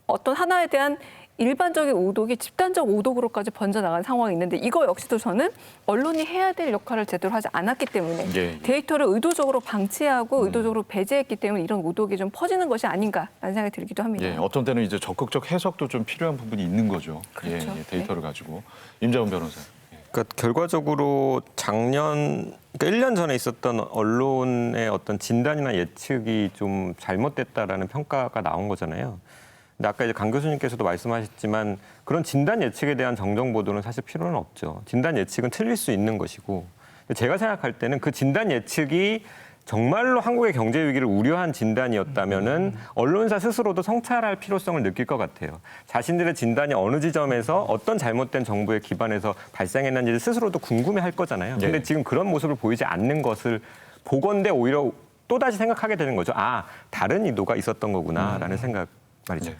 어떤 하나에 대한 일반적인 오독이 집단적 오독으로까지 번져나간 상황이 있는데 이거 역시도 저는 언론이 해야 될 역할을 제대로 하지 않았기 때문에 데이터를 의도적으로 방치하고 의도적으로 배제했기 때문에 이런 오독이 좀 퍼지는 것이 아닌가라는 생각이 들기도 합니다.
예, 어떤 때는 이제 적극적 해석도 좀 필요한 부분이 있는 거죠.
그렇죠.
데이터를 가지고. 임자훈 변호사.
그러니까 결과적으로 그러니까 1년 전에 있었던 언론의 어떤 진단이나 예측이 좀 잘못됐다라는 평가가 나온 거잖아요. 근데 아까 이제 강 교수님께서도 말씀하셨지만 그런 진단 예측에 대한 정정 보도는 사실 필요는 없죠. 진단 예측은 틀릴 수 있는 것이고 제가 생각할 때는 그 진단 예측이 정말로 한국의 경제 위기를 우려한 진단이었다면은 언론사 스스로도 성찰할 필요성을 느낄 것 같아요. 자신들의 진단이 어느 지점에서 어떤 잘못된 정보에 기반해서 발생했는지 스스로도 궁금해할 거잖아요. 근데 지금 그런 모습을 보이지 않는 것을 보건대 오히려 또다시 생각하게 되는 거죠. 아, 다른 의도가 있었던 거구나라는 생각 말이죠.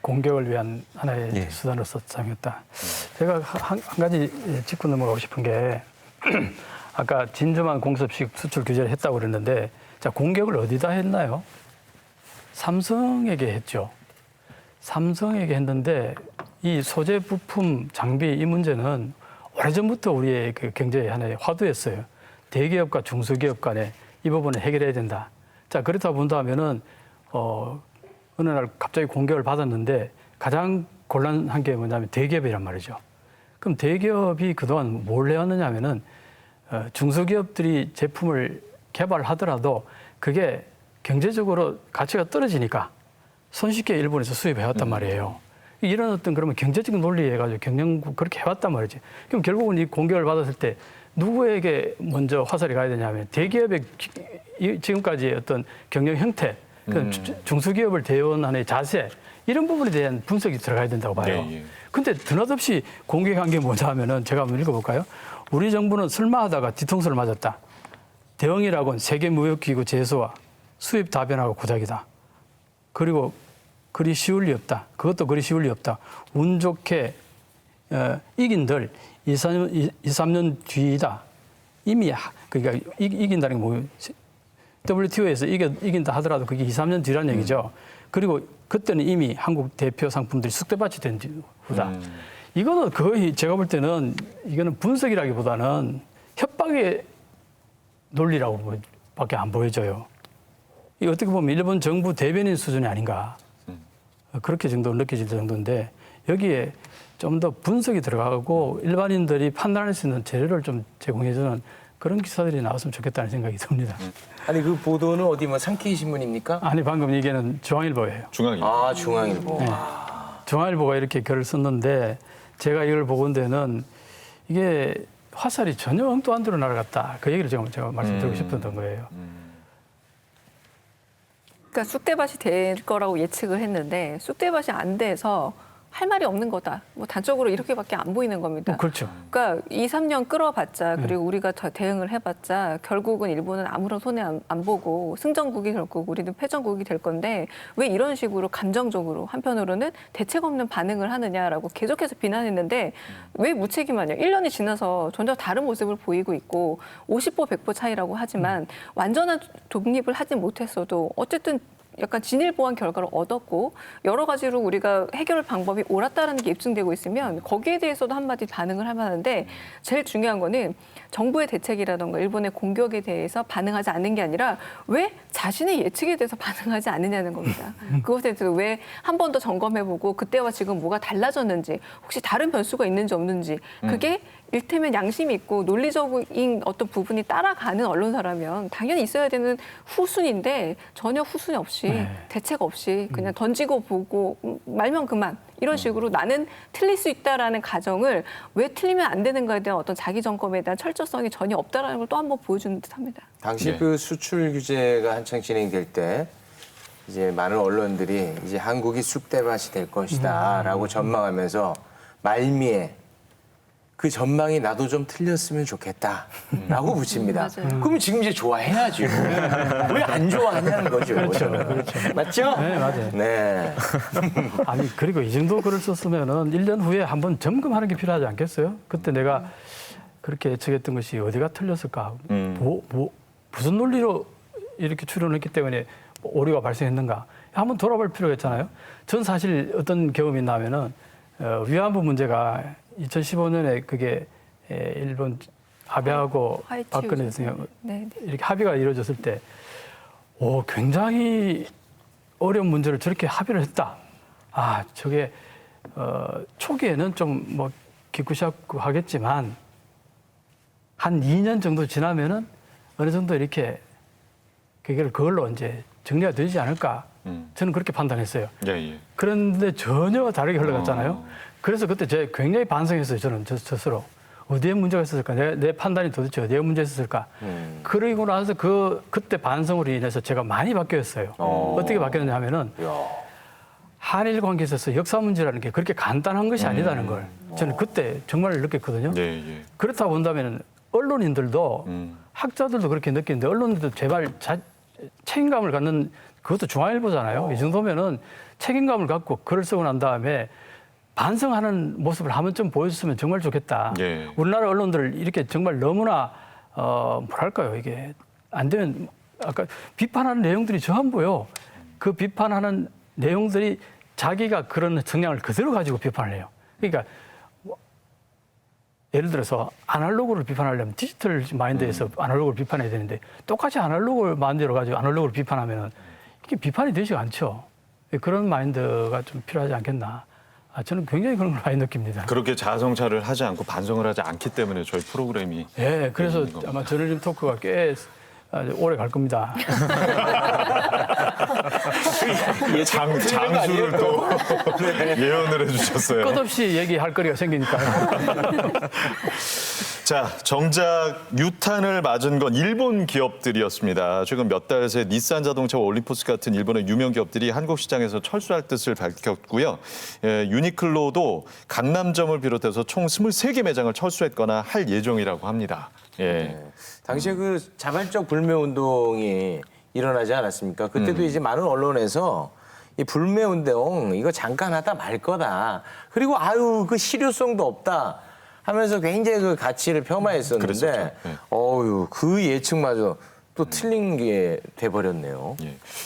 공격을 위한 하나의 수단으로서 사용했다. 제가 한 가지 짚고 넘어가고 싶은 게 아까 진주만 공습식 수출 규제를 했다고 그랬는데 자, 공격을 어디다 했나요? 삼성에게 했죠. 삼성에게 했는데 이 소재 부품 장비 이 문제는 오래전부터 우리의 그 경제의 하나의 화두였어요. 대기업과 중소기업 간에 이 부분을 해결해야 된다. 자, 그렇다 본다면은 어느 날 갑자기 공격을 받았는데 가장 곤란한 게 뭐냐면 대기업이란 말이죠. 그럼 대기업이 그동안 뭘 해왔느냐 하면은 중소기업들이 제품을 개발하더라도 그게 경제적으로 가치가 떨어지니까 손쉽게 일본에서 수입해왔단 말이에요. 이런 어떤 그러면 경제적인 논리에 가지고 경영국 그렇게 해왔단 말이지. 그럼 결국은 이 공격을 받았을 때 누구에게 먼저 화살이 가야 되냐면 대기업의 지금까지의 어떤 경영 형태, 중소기업을 대원하는 자세 이런 부분에 대한 분석이 들어가야 된다고 봐요. 근데 드낮없이 공격한 게 뭐냐 하면은 제가 한번 읽어볼까요? 우리 정부는 설마하다가 뒤통수를 맞았다. 대응이라고는 세계무역기구 제소와 수입 다변화가 고작이다. 그리고 그리 쉬울 리 없다. 그것도 그리 쉬울 리 없다. 운 좋게 이긴들 2, 3년 뒤이다. 이미 그러니까 이긴다는 게 뭐예요? WTO에서 이긴다 하더라도 그게 2, 3년 뒤란 얘기죠. 그리고 그때는 이미 한국 대표 상품들이 숙대밭이 된 후다. 이거는 거의 제가 볼 때는 이거는 분석이라기보다는 협박의 논리라고 밖에 안 보여져요. 이 어떻게 보면 일본 정부 대변인 수준이 아닌가. 그렇게 정도 느껴질 정도인데 여기에 좀 더 분석이 들어가고 일반인들이 판단할 수 있는 재료를 좀 제공해주는 그런 기사들이 나왔으면 좋겠다는 생각이 듭니다.
아니 그 보도는 어디 뭐 상케이 신문입니까?
아니 방금 얘기는 중앙일보예요.
중앙일보.
아 중앙일보.
네. 중앙일보가 이렇게 글을 썼는데 제가 이걸 보건대는 이게 화살이 전혀 엉뚱한 데로 날아갔다. 그 얘기를 제가 말씀드리고 싶었던 거예요.
그러니까 쑥대밭이 될 거라고 예측을 했는데 쑥대밭이 안 돼서 할 말이 없는 거다. 뭐 단적으로 이렇게밖에 안 보이는 겁니다.
그렇죠.
그러니까 2, 3년 끌어봤자 그리고 우리가 더 대응을 해봤자 결국은 일본은 아무런 손해 안 보고 승전국이 될 거고 우리는 패전국이 될 건데 왜 이런 식으로 감정적으로 한편으로는 대책 없는 반응을 하느냐라고 계속해서 비난했는데 왜 무책임하냐. 1년이 지나서 전혀 다른 모습을 보이고 있고 50보 100보 차이라고 하지만 완전한 독립을 하진 못했어도 어쨌든 약간 진일보한 결과를 얻었고 여러 가지로 우리가 해결 방법이 옳았다는 게 입증되고 있으면 거기에 대해서도 한마디 반응을 할 만한데 제일 중요한 거는 정부의 대책이라던가 일본의 공격에 대해서 반응하지 않는 게 아니라 왜 자신의 예측에 대해서 반응하지 않느냐는 겁니다. 그것에 대해서 왜 한 번 더 점검해보고 그때와 지금 뭐가 달라졌는지 혹시 다른 변수가 있는지 없는지 그게 일테면 양심이 있고 논리적인 어떤 부분이 따라가는 언론사라면 당연히 있어야 되는 후순인데 전혀 후순이 없이 대책 없이 그냥 던지고 보고 말면 그만 이런 식으로 나는 틀릴 수 있다라는 가정을 왜 틀리면 안 되는가에 대한 어떤 자기 점검에 대한 철저성이 전혀 없다라는 걸 또 한 번 보여주는 듯합니다.
당시 그 수출 규제가 한창 진행될 때 이제 많은 언론들이 이제 한국이 쑥대밭이 될 것이다라고 전망하면서 말미에 그 전망이 나도 좀 틀렸으면 좋겠다라고 붙입니다. 그러면 지금 이제 좋아해야죠. 왜 안 좋아하냐는 거죠.
그렇죠.
맞죠?
네, 맞아요.
네.
아니 그리고 이 정도 글을 썼으면은 1년 후에 한번 점검하는 게 필요하지 않겠어요? 그때 내가 그렇게 예측했던 것이 어디가 틀렸을까? 무슨 논리로 이렇게 추론했기 때문에 오류가 발생했는가? 한번 돌아볼 필요가 있잖아요. 전 사실 어떤 경험이 있냐면은 위안부 문제가 2015년에 그게 일본 아베하고 박근혜 대통령 이렇게 합의가 이루어졌을 때 굉장히 어려운 문제를 저렇게 합의를 했다. 아, 저게 초기에는 좀 뭐 기쿠샤쿠 하겠지만 한 2년 정도 지나면은 어느 정도 이렇게 그걸로 이제 정리가 되지 않을까. 저는 그렇게 판단했어요.
예.
그런데 전혀 다르게 흘러갔잖아요. 그래서 그때 제가 굉장히 반성했어요. 저는 스스로. 어디에 문제가 있었을까? 내 판단이 도대체 어디에 문제가 있었을까? 그러고 나서 그때 반성으로 인해서 제가 많이 바뀌었어요. 어떻게 바뀌었냐 하면은 한일 관계에 있어서 역사 문제라는 게 그렇게 간단한 것이 아니다는 걸 저는 그때 정말 느꼈거든요. 그렇다고 본다면 언론인들도 학자들도 그렇게 느끼는데 언론인들도 제발 책임감을 갖는 그것도 중앙일보잖아요. 이 정도면은 책임감을 갖고 글을 쓰고 난 다음에 반성하는 모습을 한번 좀 보여줬으면 정말 좋겠다. 우리나라 언론들 이렇게 정말 너무나 뭐랄까요 이게 안 되는 아까 비판하는 내용들이 전부요. 그 비판하는 내용들이 자기가 그런 성향을 그대로 가지고 비판을 해요. 그러니까 예를 들어서 아날로그를 비판하려면 디지털 마인드에서 아날로그를 비판해야 되는데 똑같이 아날로그를 만들어 가지고 아날로그를 비판하면은 이게 비판이 되지가 않죠. 그런 마인드가 좀 필요하지 않겠나. 저는 굉장히 그런 걸 많이 느낍니다.
그렇게 자아성찰을 하지 않고 반성을 하지 않기 때문에 저희 프로그램이
그래서 아마 저널리즘 토크가 꽤 오래 갈 겁니다.
장수를 또 예언을 해주셨어요.
끝없이 얘기할 거리가 생기니까요.
자, 정작 유탄을 맞은 건 일본 기업들이었습니다. 최근 몇 달 새 닛산 자동차와 올림포스 같은 일본의 유명 기업들이 한국 시장에서 철수할 뜻을 밝혔고요. 유니클로도 강남점을 비롯해서 총 23개 매장을 철수했거나 할 예정이라고 합니다.
당시에 그 자발적 불매 운동이 일어나지 않았습니까? 그때도 이제 많은 언론에서 이 불매 운동 이거 잠깐 하다 말 거다. 그리고 그 실효성도 없다. 하면서 굉장히 그 가치를 폄하했었는데, 그 예측마저 또 틀린 게 돼버렸네요.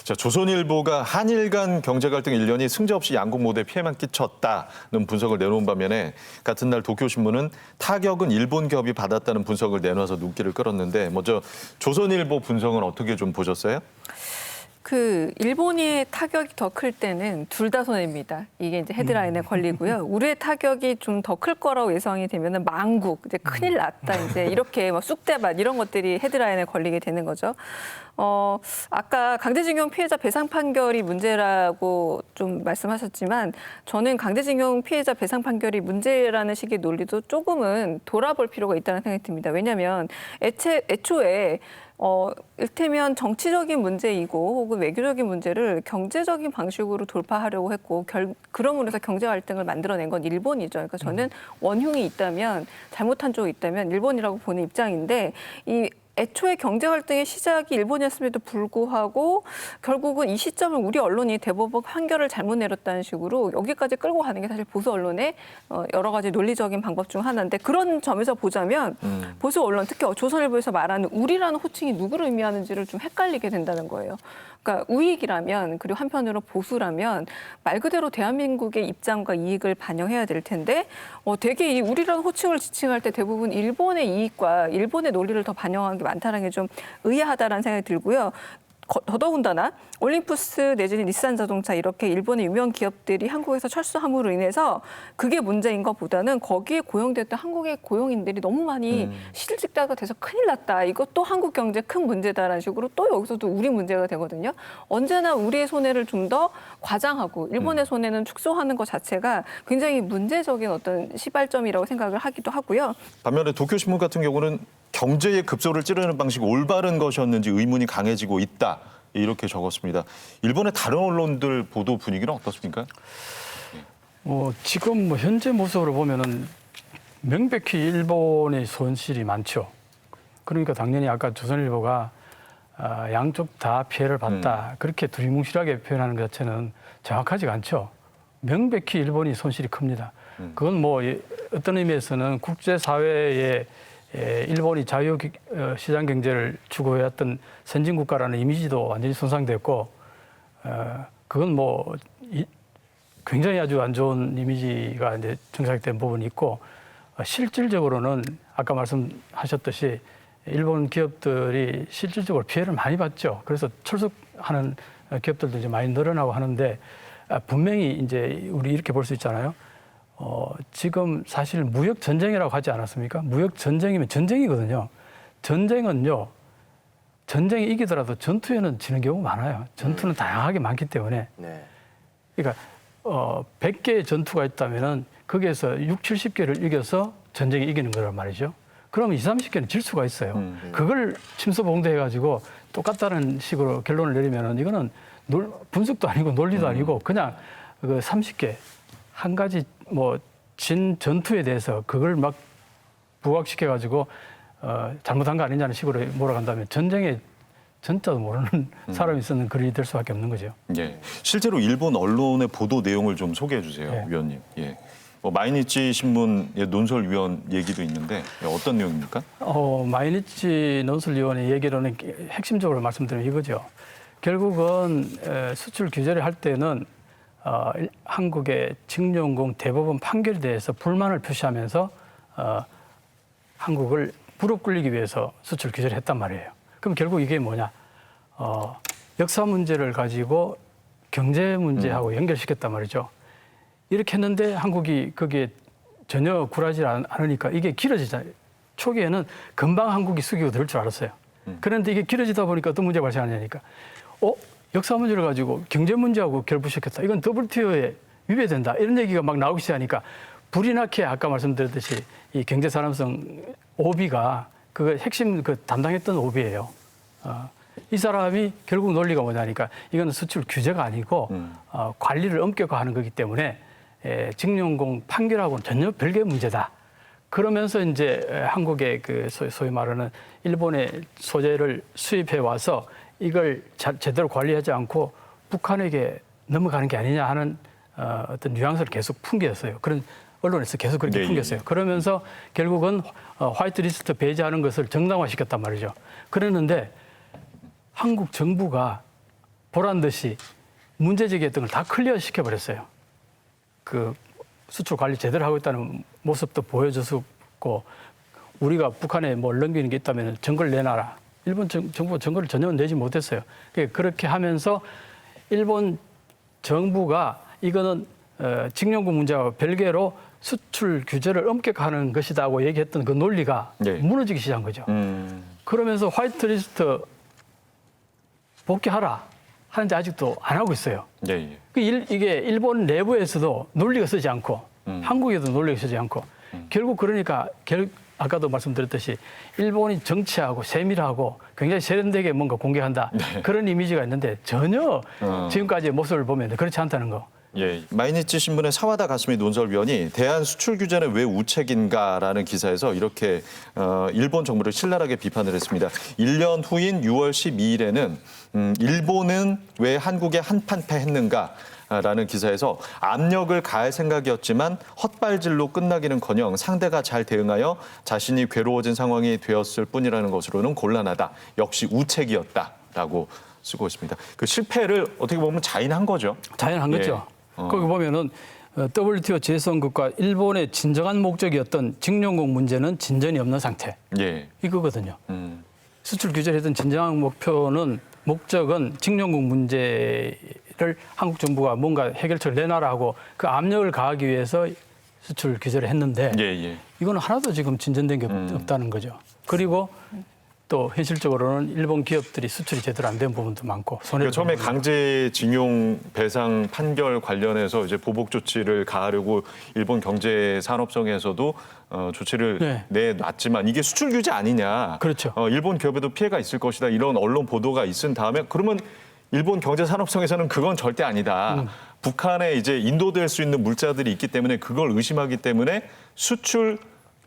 자, 조선일보가 한일 간 경제 갈등 1년이 승자 없이 양국 모두에 피해만 끼쳤다는 분석을 내놓은 반면에 같은 날 도쿄신문은 타격은 일본 기업이 받았다는 분석을 내놔서 눈길을 끌었는데 먼저 조선일보 분석은 어떻게 좀 보셨어요?
일본의 타격이 더 클 때는 둘 다 손해입니다. 이게 이제 헤드라인에 걸리고요. 우리의 타격이 좀 더 클 거라고 예상이 되면은 망국, 이제 큰일 났다, 이제 이렇게 뭐 쑥대밭 이런 것들이 헤드라인에 걸리게 되는 거죠. 아까 강제징용 피해자 배상 판결이 문제라고 좀 말씀하셨지만 저는 강제징용 피해자 배상 판결이 문제라는 식의 논리도 조금은 돌아볼 필요가 있다는 생각이 듭니다. 왜냐하면 애초에 일테면 정치적인 문제이고 혹은 외교적인 문제를 경제적인 방식으로 돌파하려고 했고 그러므로 해서 경제 갈등을 만들어낸 건 일본이죠. 그러니까 저는 원흉이 있다면 잘못한 쪽이 있다면 일본이라고 보는 입장인데 이 애초에 경제 활동의 시작이 일본이었음에도 불구하고 결국은 이 시점을 우리 언론이 대법원 판결을 잘못 내렸다는 식으로 여기까지 끌고 가는 게 사실 보수 언론의 여러 가지 논리적인 방법 중 하나인데 그런 점에서 보자면 보수 언론 특히 조선일보에서 말하는 우리라는 호칭이 누구를 의미하는지를 좀 헷갈리게 된다는 거예요. 그러니까 우익이라면 그리고 한편으로 보수라면 말 그대로 대한민국의 입장과 이익을 반영해야 될 텐데 되게 이 우리라는 호칭을 지칭할 때 대부분 일본의 이익과 일본의 논리를 더 반영한 게 많다는 게 좀 의아하다라는 생각이 들고요. 더더군다나 올림푸스 내지는 닛산자동차 이렇게 일본의 유명 기업들이 한국에서 철수함으로 인해서 그게 문제인 것보다는 거기에 고용됐던 한국의 고용인들이 너무 많이 실직자가 돼서 큰일 났다. 이것도 한국 경제 큰 문제다라는 식으로 또 여기서도 우리 문제가 되거든요. 언제나 우리의 손해를 좀 더 과장하고 일본의 손해는 축소하는 것 자체가 굉장히 문제적인 어떤 시발점이라고 생각을 하기도 하고요.
반면에 도쿄신문 같은 경우는 경제의 급소를 찌르는 방식이 올바른 것이었는지 의문이 강해지고 있다. 이렇게 적었습니다. 일본의 다른 언론들 보도 분위기는 어떻습니까?
지금 현재 모습으로 보면은 명백히 일본의 손실이 많죠. 그러니까 당연히 아까 조선일보가 양쪽 다 피해를 봤다. 그렇게 두리뭉실하게 표현하는 것 자체는 정확하지가 않죠. 명백히 일본이 손실이 큽니다. 그건 뭐 어떤 의미에서는 국제사회에 일본이 자유시장 경제를 추구해왔던 선진국가라는 이미지도 완전히 손상됐고, 그건 뭐 굉장히 아주 안 좋은 이미지가 이제 정착된 부분이 있고, 실질적으로는 아까 말씀하셨듯이 일본 기업들이 실질적으로 피해를 많이 봤죠. 그래서 철수하는 기업들도 이제 많이 늘어나고 하는데, 분명히 이제 우리 이렇게 볼 수 있잖아요. 지금 사실 무역 전쟁이라고 하지 않았습니까? 무역 전쟁이면 전쟁이거든요. 전쟁은요, 전쟁이 이기더라도 전투에는 지는 경우가 많아요. 전투는 다양하게 많기 때문에. 그러니까 100개의 전투가 있다면은 거기에서 6, 70개를 이겨서 전쟁이 이기는 거란 말이죠. 그러면 20, 30개는 질 수가 있어요. 그걸 침소봉대해가지고 똑같다는 식으로 결론을 내리면은 이거는 분석도 아니고 논리도 아니고 그냥 그 30개 한 가지 뭐 진 전투에 대해서 그걸 막 부각시켜가지고 잘못한 거 아니냐는 식으로 몰아간다면 전쟁에 전자도 모르는 사람이 쓰는 글이 될 수밖에 없는 거죠.
예. 실제로 일본 언론의 보도 내용을 좀 소개해 주세요,
네.
위원님. 예. 마이니치 신문의 논설위원 얘기도 있는데 어떤 내용입니까?
마이니치 논설위원의 얘기로는 핵심적으로 말씀드리면 이거죠. 결국은 수출 규제를 할 때는 한국의 징용공 대법원 판결에 대해서 불만을 표시하면서 한국을 무릎 꿇리기 위해서 수출 규제를 했단 말이에요. 그럼 결국 이게 뭐냐? 역사 문제를 가지고 경제 문제하고 연결시켰단 말이죠. 이렇게 했는데 한국이 거기에 전혀 굴하지 않으니까 이게 길어지잖아요. 초기에는 금방 한국이 숙이고 들 줄 알았어요. 그런데 이게 길어지다 보니까 어떤 문제가 발생하냐니까. 역사 문제를 가지고 경제 문제하고 결부시켰다. 이건 WTO에 위배된다. 이런 얘기가 막 나오기 시작하니까 불이 나게 아까 말씀드렸듯이 이 경제 산업성 오비가 그 핵심 그 담당했던 오비예요. 이 사람이 결국 논리가 뭐냐니까 이건 수출 규제가 아니고 관리를 엄격화하는 거기 때문에 징용공 판결하고는 전혀 별개의 문제다. 그러면서 이제 한국의 그 소위 말하는 일본의 소재를 수입해 와서 이걸 제대로 관리하지 않고 북한에게 넘어가는 게 아니냐 하는 어떤 뉘앙스를 계속 풍겼어요. 그런 언론에서 계속 그렇게 풍겼어요. 그러면서 결국은 화이트 리스트 배제하는 것을 정당화시켰단 말이죠. 그랬는데 한국 정부가 보란 듯이 문제 제기했던 걸 다 클리어 시켜버렸어요. 그 수출 관리 제대로 하고 있다는 모습도 보여줬고 우리가 북한에 뭘 넘기는 게 있다면 증거를 내놔라. 일본 정부가 증거를 전혀 내지 못했어요. 그렇게 하면서 일본 정부가 이거는 징용공 문제와 별개로 수출 규제를 엄격화하는 것이다고 얘기했던 그 논리가 무너지기 시작한 거죠. 그러면서 화이트리스트 복귀하라 하는데 아직도 안 하고 있어요. 이게 일본 내부에서도 논리가 쓰지 않고 한국에도 논리가 쓰지 않고 결국 그러니까 아까도 말씀드렸듯이 일본이 정치하고 세밀하고 굉장히 세련되게 뭔가 공개한다. 그런 이미지가 있는데 전혀 지금까지의 모습을 보면 그렇지 않다는 거.
예, 마이니치 신문의 사와다 가스미 논설위원이 대한 수출 규제는 왜 우책인가라는 기사에서 이렇게 일본 정부를 신랄하게 비판을 했습니다. 1년 후인 6월 12일에는 일본은 왜 한국에 한판패했는가? 라는 기사에서 압력을 가할 생각이었지만 헛발질로 끝나기는커녕 상대가 잘 대응하여 자신이 괴로워진 상황이 되었을 뿐이라는 것으로는 곤란하다. 역시 우책이었다라고 쓰고 있습니다. 그 실패를 어떻게 보면 자인한 거죠.
자인한 거죠. 거기 보면은 WTO 재선국과 일본의 진정한 목적이었던 징용국 문제는 진전이 없는 상태.
예.
이거거든요. 수출 규제를 했던 진정한 목적은 징용국 문제를 한국 정부가 뭔가 해결책을 내놔라 하고 그 압력을 가하기 위해서 수출 규제를 했는데 이거는 하나도 지금 진전된 게 없다는 거죠. 그리고 또 현실적으로는 일본 기업들이 수출이 제대로 안 된 부분도 많고
그러니까 처음에 강제징용 배상 판결 관련해서 이제 보복 조치를 가하려고 일본 경제산업성에서도 조치를 내놨지만 이게 수출 규제 아니냐.
그렇죠.
일본 기업에도 피해가 있을 것이다. 이런 언론 보도가 있은 다음에 그러면 일본 경제산업성에서는 그건 절대 아니다. 북한에 이제 인도될 수 있는 물자들이 있기 때문에 그걸 의심하기 때문에 수출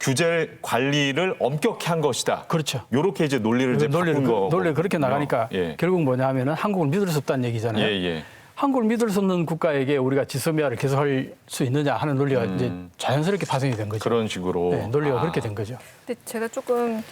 규제 관리를 엄격히 한 것이다.
그렇죠.
이렇게 이제 논리를 이제 바꾼 거.
논리 그렇게 나가니까 결국 뭐냐면은 한국을 믿을 수 없다는 얘기잖아요. 한국을 믿을 수 없는 국가에게 우리가 지소미아를 계속할 수 있느냐 하는 논리가 이제 자연스럽게 파생이 된 거죠.
그런 식으로.
네, 논리가 그렇게 된 거죠.
근데 제가 조금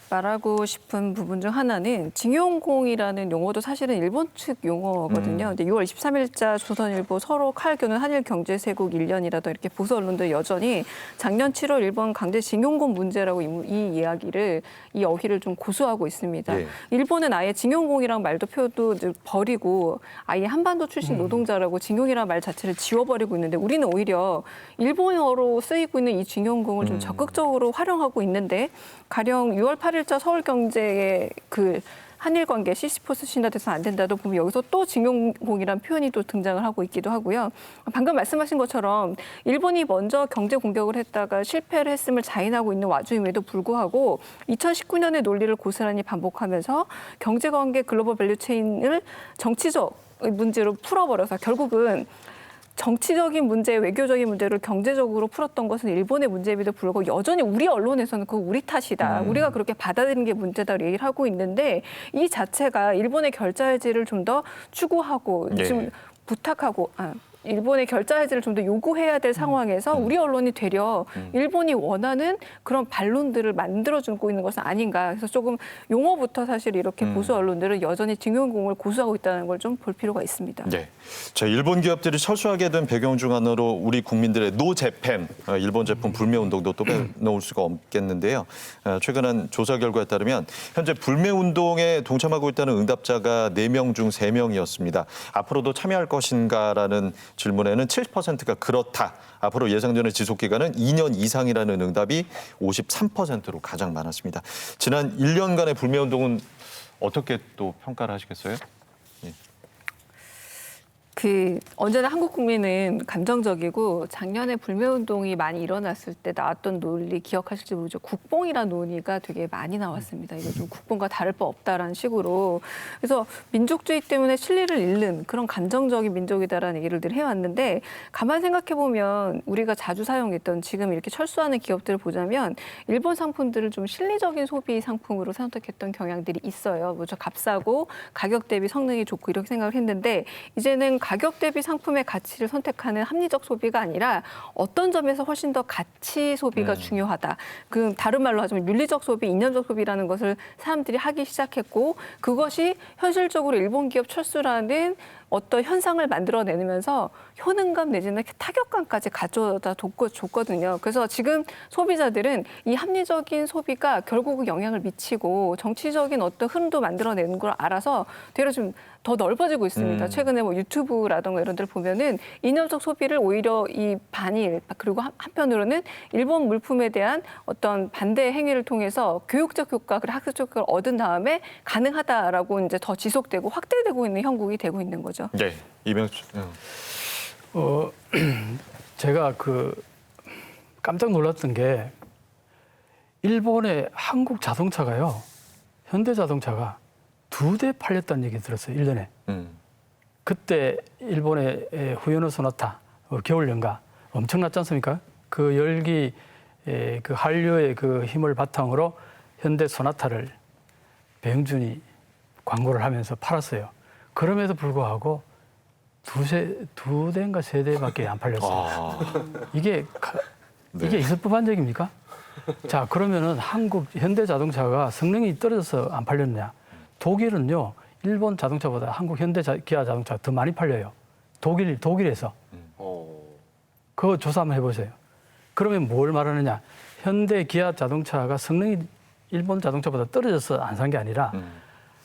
말하고 싶은 부분 중 하나는 징용공이라는 용어도 사실은 일본 측 용어거든요. 근데 6월 23일자 조선일보 서로 칼 겨눈 한일 경제세국 1년이라도 이렇게 보수 언론도 여전히 작년 7월 일본 강제 징용공 문제라고 이 이야기를 이 어휘를 좀 고수하고 있습니다. 일본은 아예 징용공이란 말도 표도 버리고 아예 한반도 출신 노동자라고 징용이라는 말 자체를 지워버리고 있는데 우리는 오히려 일본어로 쓰이고 있는 이 징용공을 좀 적극적으로 활용하고 있는데 가령 6월 8일자 서울경제의 그 한일 관계 시시포스 신화돼서 안 된다도 보면 여기서 또 징용공이라는 표현이 또 등장을 하고 있기도 하고요. 방금 말씀하신 것처럼 일본이 먼저 경제 공격을 했다가 실패를 했음을 자인하고 있는 와중임에도 불구하고 2019년의 논리를 고스란히 반복하면서 경제관계 글로벌 밸류체인을 정치적 문제로 풀어버려서 결국은 정치적인 문제, 외교적인 문제를 경제적으로 풀었던 것은 일본의 문제임에도 불구하고 여전히 우리 언론에서는 그거 우리 탓이다. 우리가 그렇게 받아들이는 게 문제다 얘기를 하고 있는데 이 자체가 일본의 결자 해지를 좀 더 추구하고 좀 부탁하고 일본의 결자 해지를 좀 더 요구해야 될 상황에서 우리 언론이 되려 일본이 원하는 그런 반론들을 만들어주고 있는 것은 아닌가. 그래서 조금 용어부터 사실 이렇게 보수 언론들은 여전히 징용공을 고수하고 있다는 걸 좀 볼 필요가 있습니다.
네. 자, 일본 기업들이 철수하게 된 배경 중 하나로 우리 국민들의 노 재팬, 일본 제품 불매 운동도 또 빼놓을 수가 없겠는데요. 최근 한 조사 결과에 따르면 현재 불매 운동에 동참하고 있다는 응답자가 4명 중 3명이었습니다. 앞으로도 참여할 것인가라는 질문에는 70%가 그렇다. 앞으로 예상되는 지속 기간은 2년 이상이라는 응답이 53%로 가장 많았습니다. 지난 1년간의 불매 운동은 어떻게 또 평가를 하시겠어요?
언제나 한국 국민은 감정적이고 작년에 불매운동이 많이 일어났을 때 나왔던 논리 기억하실지 모르죠. 국뽕이라는 논의가 되게 많이 나왔습니다. 이거 좀 국뽕과 다를 바 없다라는 식으로. 그래서 민족주의 때문에 실리를 잃는 그런 감정적인 민족이다라는 얘기를 늘 해왔는데 가만 생각해보면 우리가 자주 사용했던 지금 이렇게 철수하는 기업들을 보자면 일본 상품들을 좀 실리적인 소비 상품으로 선택했던 경향들이 있어요. 뭐 저 값싸고 가격 대비 성능이 좋고 이렇게 생각을 했는데 이제는 가격 대비 상품의 가치를 선택하는 합리적 소비가 아니라 어떤 점에서 훨씬 더 가치 소비가 중요하다. 그 다른 말로 하자면 윤리적 소비, 이념적 소비라는 것을 사람들이 하기 시작했고 그것이 현실적으로 일본 기업 철수라는 어떤 현상을 만들어내면서 효능감 내지는 타격감까지 가져다 줬거든요. 그래서 지금 소비자들은 이 합리적인 소비가 결국 영향을 미치고 정치적인 어떤 흐름도 만들어내는 걸 알아서 되려 좀 더 넓어지고 있습니다. 최근에 뭐 유튜브라든가 이런 데를 보면은 이념적 소비를 오히려 이 반일 그리고 한편으로는 일본 물품에 대한 어떤 반대 행위를 통해서 교육적 효과, 그리고 학습적 효과를 얻은 다음에 가능하다라고 이제 더 지속되고 확대되고 있는 형국이 되고 있는 거죠.
네, 이명수.
제가 깜짝 놀랐던 게 일본의 한국 자동차가요, 현대 자동차가 2대 팔렸다는 얘기 들었어요, 1년에. 그때 일본의 후요노 소나타 겨울 연가 엄청났지 않습니까? 그 열기 그 한류의 그 힘을 바탕으로 현대 소나타를 배영준이 광고를 하면서 팔았어요. 그럼에도 불구하고 두 대인가 세 대밖에 안 팔렸어요. 이게 있을 법한 얘기입니까? 자, 그러면은 한국 현대자동차가 성능이 떨어져서 안 팔렸냐? 독일은요, 일본 자동차보다 한국 기아 자동차가 더 많이 팔려요. 독일에서. 그거 조사 한번 해보세요. 그러면 뭘 말하느냐? 현대 기아 자동차가 성능이 일본 자동차보다 떨어져서 안 산 게 아니라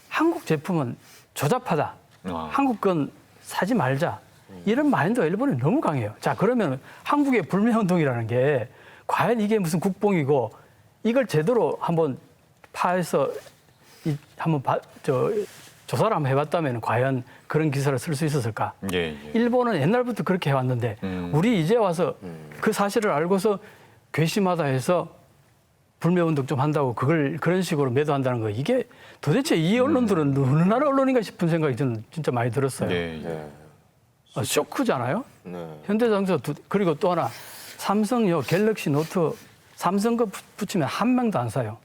한국 제품은 조잡하다. 한국 건 사지 말자. 이런 마인드가 일본이 너무 강해요. 자, 그러면 한국의 불매운동이라는 게 과연 이게 무슨 국뽕이고 이걸 제대로 한번 파해서 조사를 한번 해봤다면 과연 그런 기사를 쓸 수 있었을까? 일본은 옛날부터 그렇게 해왔는데 우리 이제 와서 그 사실을 알고서 괘씸하다 해서 불매운동 좀 한다고 그걸 그런 식으로 매도한다는 거 이게 도대체 이 언론들은 어느 나라 언론인가 싶은 생각이 저는 진짜 많이 들었어요. 쇼크잖아요. 현대자동차 그리고 또 하나 삼성요 갤럭시 노트 삼성 거 붙이면 한 명도 안 사요.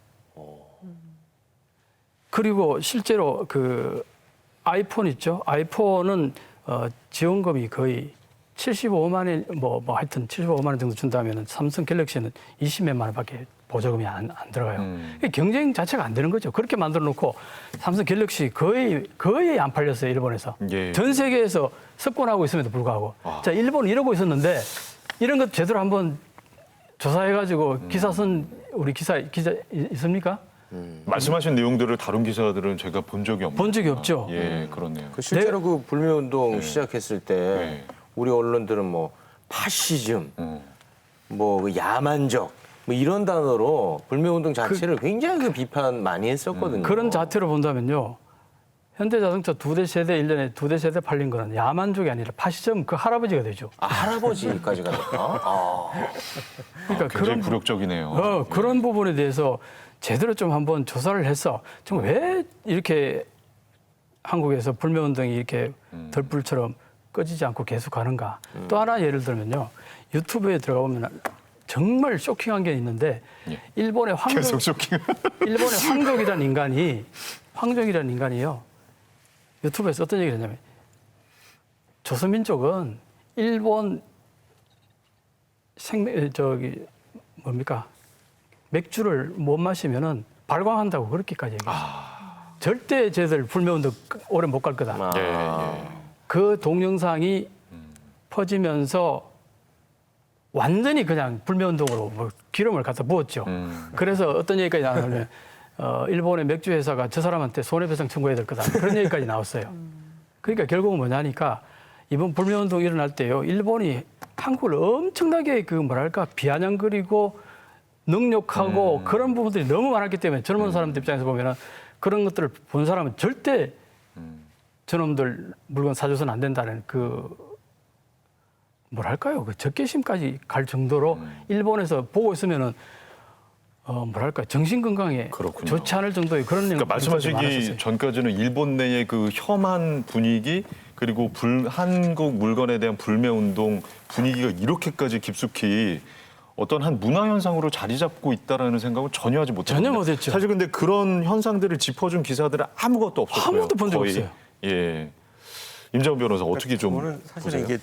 그리고 실제로 그 아이폰 있죠. 아이폰은 지원금이 거의 75만 원, 뭐 하여튼 75만 원 정도 준다면 삼성 갤럭시는 20몇만 원밖에 보조금이 안 들어가요. 경쟁 자체가 안 되는 거죠. 그렇게 만들어 놓고 삼성 갤럭시 거의 안 팔렸어요, 일본에서. 전 세계에서 석권하고 있음에도 불구하고. 자, 일본은 이러고 있었는데 이런 것 제대로 한번 조사해가지고 기사 쓴 우리 기자 있습니까?
말씀하신 내용들을 다룬 기사들은 제가 본 적이 없네요.
본 적이 없죠.
예, 그렇네요.
실제로 그 불매운동 시작했을 때 우리 언론들은 뭐 파시즘, 뭐 야만적 뭐 이런 단어로 불매운동 자체를 굉장히 그 비판 많이 했었거든요.
그런 자체로 본다면요. 현대자동차 2대 세대 1년에 2대 세대 팔린 거는 야만족이 아니라 파시즘 그 할아버지가 되죠.
할아버지까지 갔다.
그러니까
굉장히 굴욕적이네요.
그런 부분에 대해서 제대로 좀 한번 조사를 해서 좀 왜 이렇게 한국에서 불매운동이 이렇게 덜불처럼 꺼지지 않고 계속 가는가. 또 하나 예를 들면요. 유튜브에 들어가 보면 정말 쇼킹한 게 있는데 일본의
계속 쇼킹.
일본의 황정이라는 인간이요. 유튜브에서 어떤 얘기를 했냐면 조선민족은 일본 맥주를 못 마시면은 발광한다고 그렇게까지 얘기했어요. 절대 쟤들 불매운동 오래 못 갈 거다. 그 동영상이 퍼지면서 완전히 그냥 불매운동으로 뭐 기름을 갖다 부었죠. 그래서 어떤 얘기까지 나오냐면 일본의 맥주 회사가 저 사람한테 손해배상 청구해야 될 거다. 그런 얘기까지 나왔어요. 그러니까 결국은 뭐냐니까 이번 불매운동 일어날 때요. 일본이 한국을 엄청나게 비아냥거리고 능욕하고 그런 부분들이 너무 많았기 때문에 젊은 사람들 입장에서 보면은 그런 것들을 본 사람은 절대 저놈들 물건 사줘서는 안 된다는 그 적개심까지 갈 정도로 일본에서 보고 있으면은 정신 건강에 좋지 않을 정도의 그런
그러니까 말씀하시기 전까지는 일본 내의 그 혐한 분위기 그리고 한국 물건에 대한 불매운동 분위기가 이렇게까지 깊숙이 어떤 한 문화 현상으로 자리 잡고 있다라는 생각은 전혀 하지 못했어요.
전혀 못했죠.
사실 근데 그런 현상들을 짚어준 기사들은 아무것도 없었고요.
아무것도 본 적 없어요.
예, 임장훈 변호사 어떻게 좀
저는 사실
보세요?
이게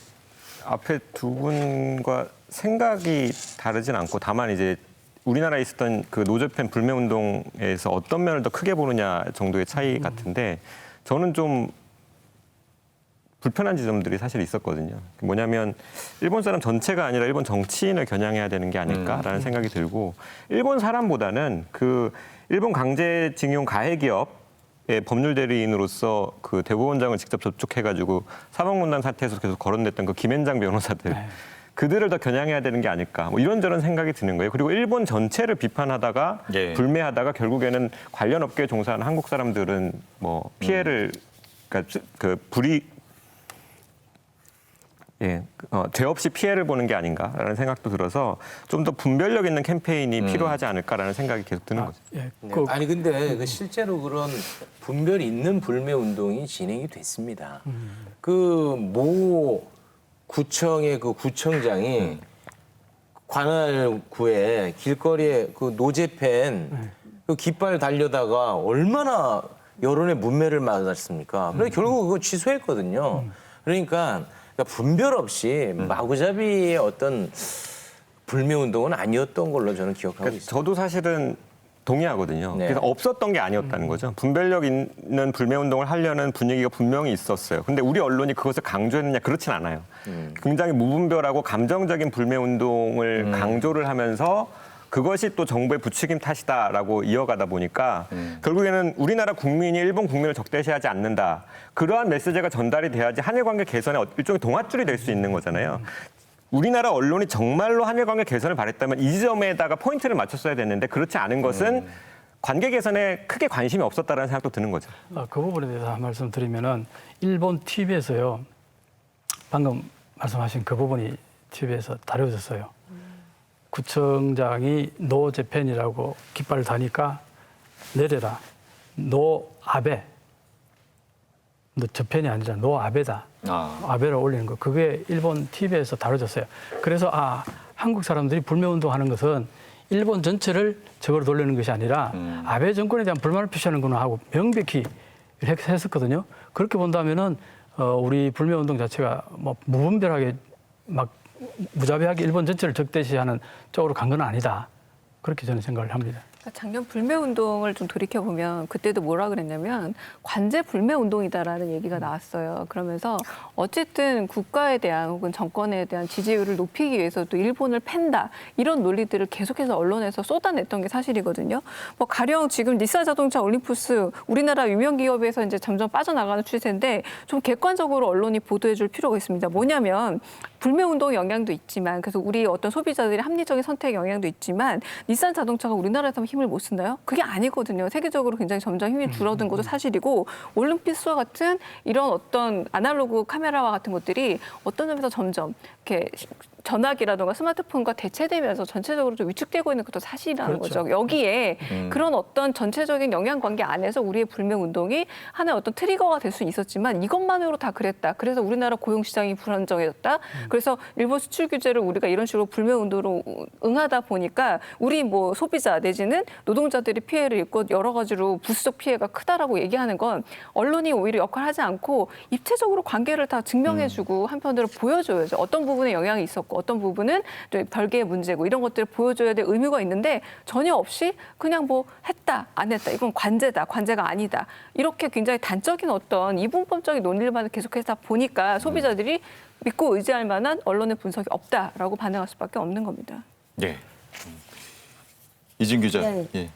앞에 두 분과 생각이 다르진 않고 다만 이제 우리나라에 있었던 그 노조편 불매운동에서 어떤 면을 더 크게 보느냐 정도의 차이 같은데 저는 좀 불편한 지점들이 사실 있었거든요. 뭐냐면 일본 사람 전체가 아니라 일본 정치인을 겨냥해야 되는 게 아닐까라는 생각이 들고 일본 사람보다는 그 일본 강제징용 가해기업의 법률 대리인으로서 그 대법원장을 직접 접촉해가지고 사법농단 사태에서 계속 거론됐던 그 김앤장 변호사들 그들을 더 겨냥해야 되는 게 아닐까 뭐 이런저런 생각이 드는 거예요. 그리고 일본 전체를 비판하다가 불매하다가 결국에는 관련 업계에 종사하는 한국 사람들은 뭐 피해를 그러니까 그 죄 없이 피해를 보는 게 아닌가라는 생각도 들어서 좀 더 분별력 있는 캠페인이 필요하지 않을까라는 생각이 계속 드는 거죠.
네. 아니 근데 그 실제로 그런 분별 있는 불매 운동이 진행이 됐습니다. 그 모 구청의 그 구청장이 관할구에 길거리에 그 노제팬 그 깃발 달려다가 얼마나 여론의 문매를 맞았습니까? 그래 결국 그거 취소했거든요. 그러니까 분별 없이 마구잡이의 어떤 불매 운동은 아니었던 걸로 저는 기억하고 있습니다.
저도 사실은 동의하거든요.
네.
그래서 없었던 게 아니었다는 거죠. 분별력 있는 불매 운동을 하려는 분위기가 분명히 있었어요. 근데 우리 언론이 그것을 강조했느냐 그렇진 않아요. 굉장히 무분별하고 감정적인 불매 운동을 강조를 하면서 그것이 또 정부의 부추김 탓이다라고 이어가다 보니까 결국에는 우리나라 국민이 일본 국민을 적대시하지 않는다. 그러한 메시지가 전달이 돼야지 한일 관계 개선의 일종의 동아줄이 될 수 있는 거잖아요. 우리나라 언론이 정말로 한일 관계 개선을 바랬다면 이 점에다가 포인트를 맞췄어야 됐는데 그렇지 않은 것은 관계 개선에 크게 관심이 없었다는 생각도 드는 거죠.
그 부분에 대해서 한 말씀 드리면은 일본 TV에서요. 방금 말씀하신 그 부분이 TV에서 다뤄졌어요. 구청장이 노 재팬이라고 깃발을 다니까 내려라. 노 아베. 너 재팬이 아니라 노 아베다. 아베를 올리는 거. 그게 일본 TV에서 다뤄졌어요. 그래서 한국 사람들이 불매운동하는 것은 일본 전체를 적으로 돌리는 것이 아니라 아베 정권에 대한 불만을 표시하는구나 하고 명백히 했었거든요. 그렇게 본다면은 우리 불매운동 자체가 뭐 무분별하게 막 무자비하게 일본 전체를 적대시하는 쪽으로 간 건 아니다. 그렇게 저는 생각을 합니다.
작년 불매 운동을 좀 돌이켜 보면 그때도 뭐라 그랬냐면 관제 불매 운동이다라는 얘기가 나왔어요. 그러면서 어쨌든 국가에 대한 혹은 정권에 대한 지지율을 높이기 위해서 또 일본을 팬다 이런 논리들을 계속해서 언론에서 쏟아냈던 게 사실이거든요. 뭐 가령 지금 닛산 자동차 올림푸스 우리나라 유명 기업에서 이제 점점 빠져나가는 추세인데 좀 객관적으로 언론이 보도해줄 필요가 있습니다. 뭐냐면 불매 운동 영향도 있지만 그래서 우리 어떤 소비자들의 합리적인 선택 영향도 있지만 닛산 자동차가 우리나라에서 힘을 못 쓴다요? 그게 아니거든요. 세계적으로 굉장히 점점 힘이 줄어든 것도 사실이고 올림픽스와 같은 이런 어떤 아날로그 카메라와 같은 것들이 어떤 점에서 점점 이렇게 전화기라든가 스마트폰과 대체되면서 전체적으로 좀 위축되고 있는 것도 사실이라는 거죠. 여기에 그런 어떤 전체적인 영향관계 안에서 우리의 불매 운동이 하나의 어떤 트리거가 될 수는 있었지만 이것만으로 다 그랬다. 그래서 우리나라 고용시장이 불안정해졌다. 그래서 일본 수출 규제를 우리가 이런 식으로 불매 운동으로 응하다 보니까 우리 뭐 소비자 내지는 노동자들이 피해를 입고 여러 가지로 부수적 피해가 크다라고 얘기하는 건 언론이 오히려 역할을 하지 않고 입체적으로 관계를 다 증명해주고 한편으로 보여줘야죠. 어떤 부분에 영향이 있었고 어떤 부분은 또 별개의 문제고 이런 것들을 보여줘야 될 의무가 있는데 전혀 없이 그냥 뭐 했다 안 했다 이건 관제다 관제가 아니다 이렇게 굉장히 단적인 어떤 이분법적인 논리만 계속해서 보니까 소비자들이 믿고 의지할 만한 언론의 분석이 없다라고 반응할 수밖에 없는 겁니다.
네. 이진 기자.
네.
예.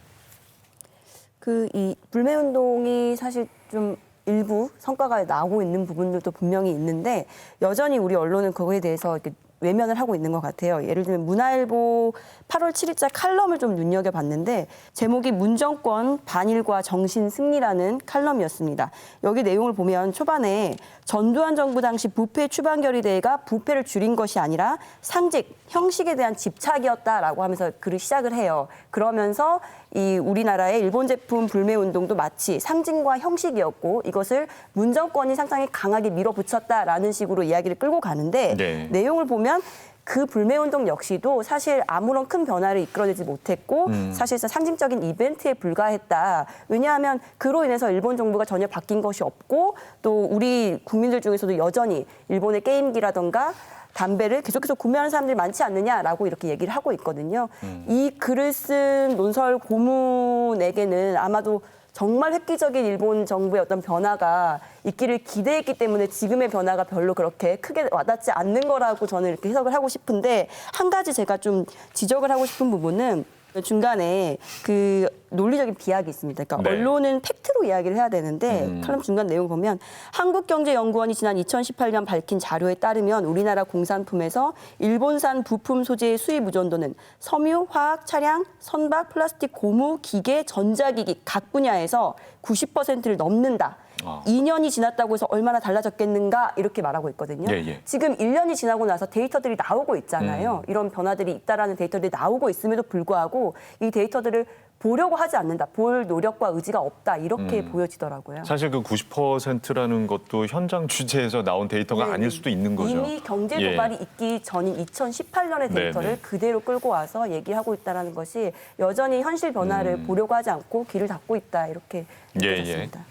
이 불매 운동이 사실 좀 일부 성과가 나오고 있는 부분들도 분명히 있는데 여전히 우리 언론은 그거에 대해서 이렇게 외면을 하고 있는 것 같아요. 예를 들면 문화일보 8월 7일자 칼럼을 좀 눈여겨봤는데 제목이 문정권 반일과 정신 승리라는 칼럼이었습니다. 여기 내용을 보면 초반에 전두환 정부 당시 부패 추방결의대회가 부패를 줄인 것이 아니라 상직, 형식에 대한 집착이었다라고 하면서 글을 시작을 해요. 그러면서 이 우리나라의 일본 제품 불매 운동도 마치 상징과 형식이었고 이것을 문정권이 상당히 강하게 밀어붙였다라는 식으로 이야기를 끌고 가는데 내용을 보면 그 불매운동 역시도 사실 아무런 큰 변화를 이끌어내지 못했고 사실상 상징적인 이벤트에 불과했다. 왜냐하면 그로 인해서 일본 정부가 전혀 바뀐 것이 없고 또 우리 국민들 중에서도 여전히 일본의 게임기라던가 담배를 계속해서 구매하는 사람들이 많지 않느냐라고 이렇게 얘기를 하고 있거든요. 이 글을 쓴 논설 고문에게는 아마도 정말 획기적인 일본 정부의 어떤 변화가 있기를 기대했기 때문에 지금의 변화가 별로 그렇게 크게 와닿지 않는 거라고 저는 이렇게 해석을 하고 싶은데 한 가지 제가 좀 지적을 하고 싶은 부분은 중간에 그 논리적인 비약이 있습니다. 그러니까 언론은 팩트로 이야기를 해야 되는데 칼럼 중간 내용 보면 한국경제연구원이 지난 2018년 밝힌 자료에 따르면 우리나라 공산품에서 일본산 부품 소재의 수입 의존도는 섬유, 화학, 차량, 선박, 플라스틱, 고무, 기계, 전자기기 각 분야에서 90%를 넘는다. 2년이 지났다고 해서 얼마나 달라졌겠는가 이렇게 말하고 있거든요. 지금 1년이 지나고 나서 데이터들이 나오고 있잖아요. 이런 변화들이 있다라는 데이터들이 나오고 있음에도 불구하고 이 데이터들을 보려고 하지 않는다. 볼 노력과 의지가 없다. 이렇게 보여지더라고요.
사실 그 90%라는 것도 현장 취재에서 나온 데이터가 아닐 수도 있는 거죠.
이미 경제 도발이 있기 전인 2018년의 데이터를 그대로 끌고 와서 얘기하고 있다는 것이 여전히 현실 변화를 보려고 하지 않고 귀를 닫고 있다. 이렇게 느껴졌습니다.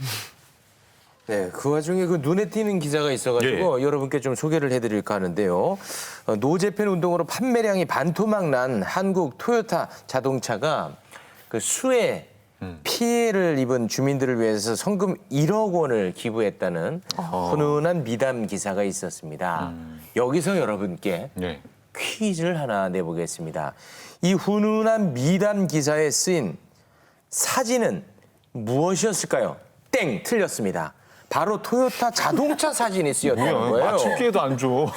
네, 그 와중에 그 눈에 띄는 기사가 있어가지고 여러분께 좀 소개를 해드릴까 하는데요. 노재팬 운동으로 판매량이 반토막 난 한국 토요타 자동차가 그 수해 피해를 입은 주민들을 위해서 성금 1억 원을 기부했다는 훈훈한 미담 기사가 있었습니다. 여기서 여러분께 퀴즈를 하나 내보겠습니다. 이 훈훈한 미담 기사에 쓰인 사진은 무엇이었을까요? 땡! 틀렸습니다. 바로 토요타 자동차 사진이 쓰였다는 거예요.
맞출 기회도 안 줘.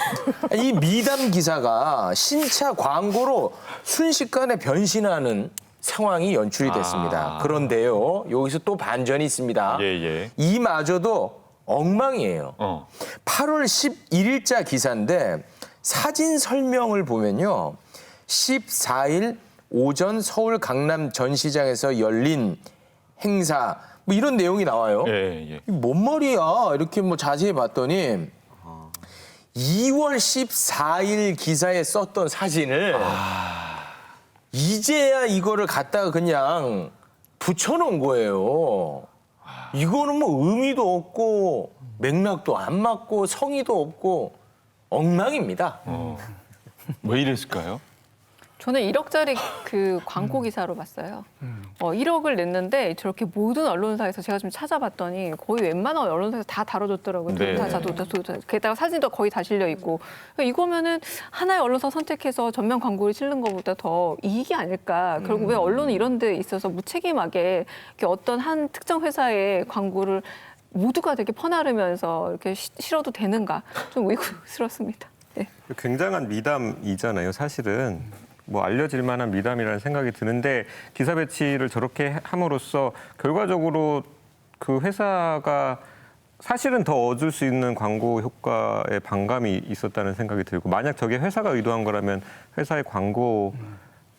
이 미담 기사가 신차 광고로 순식간에 변신하는 상황이 연출이 됐습니다. 그런데요, 여기서 또 반전이 있습니다. 이마저도 엉망이에요. 8월 11일자 기사인데 사진 설명을 보면요. 14일 오전 서울 강남 전시장에서 열린 행사 뭐 이런 내용이 나와요. 뭔 말이야? 이렇게 뭐 자세히 봤더니 2월 14일 기사에 썼던 사진을 이제야 이거를 갖다가 그냥 붙여놓은 거예요. 이거는 뭐 의미도 없고 맥락도 안 맞고 성의도 없고 엉망입니다.
왜 이랬을까요?
저는 1억짜리 그 광고 기사로 봤어요. 1억을 냈는데 저렇게 모든 언론사에서 제가 좀 찾아봤더니 거의 웬만한 언론사에서 다 다뤄줬더라고요. 토요타 자동차. 게다가 사진도 거의 다 실려 있고. 이거면은 하나의 언론사 선택해서 전면 광고를 실는 것보다 더 이익이 아닐까. 그리고 왜 언론은 이런 데 있어서 무책임하게 이렇게 어떤 한 특정 회사의 광고를 모두가 되게 퍼나르면서 이렇게 실어도 되는가. 좀 의구스럽습니다. 네.
굉장한 미담이잖아요, 사실은. 뭐 알려질 만한 미담이라는 생각이 드는데 기사 배치를 저렇게 함으로써 결과적으로 그 회사가 사실은 더 얻을 수 있는 광고 효과에 반감이 있었다는 생각이 들고 만약 저게 회사가 의도한 거라면 회사의 광고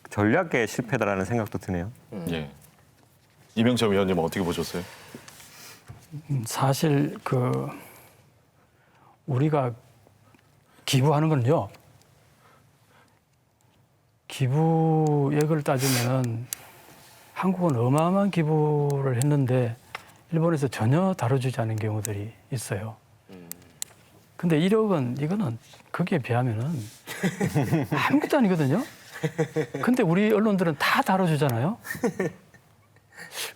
전략의 실패다라는 생각도 드네요.
이명철 위원님 어떻게 보셨어요?
사실 그 우리가 기부하는 건요. 기부액을 따지면은 한국은 어마어마한 기부를 했는데 일본에서 전혀 다뤄주지 않은 경우들이 있어요. 근데 1억은 이거는 거기에 비하면은 아무것도 아니거든요. 근데 우리 언론들은 다 다뤄주잖아요.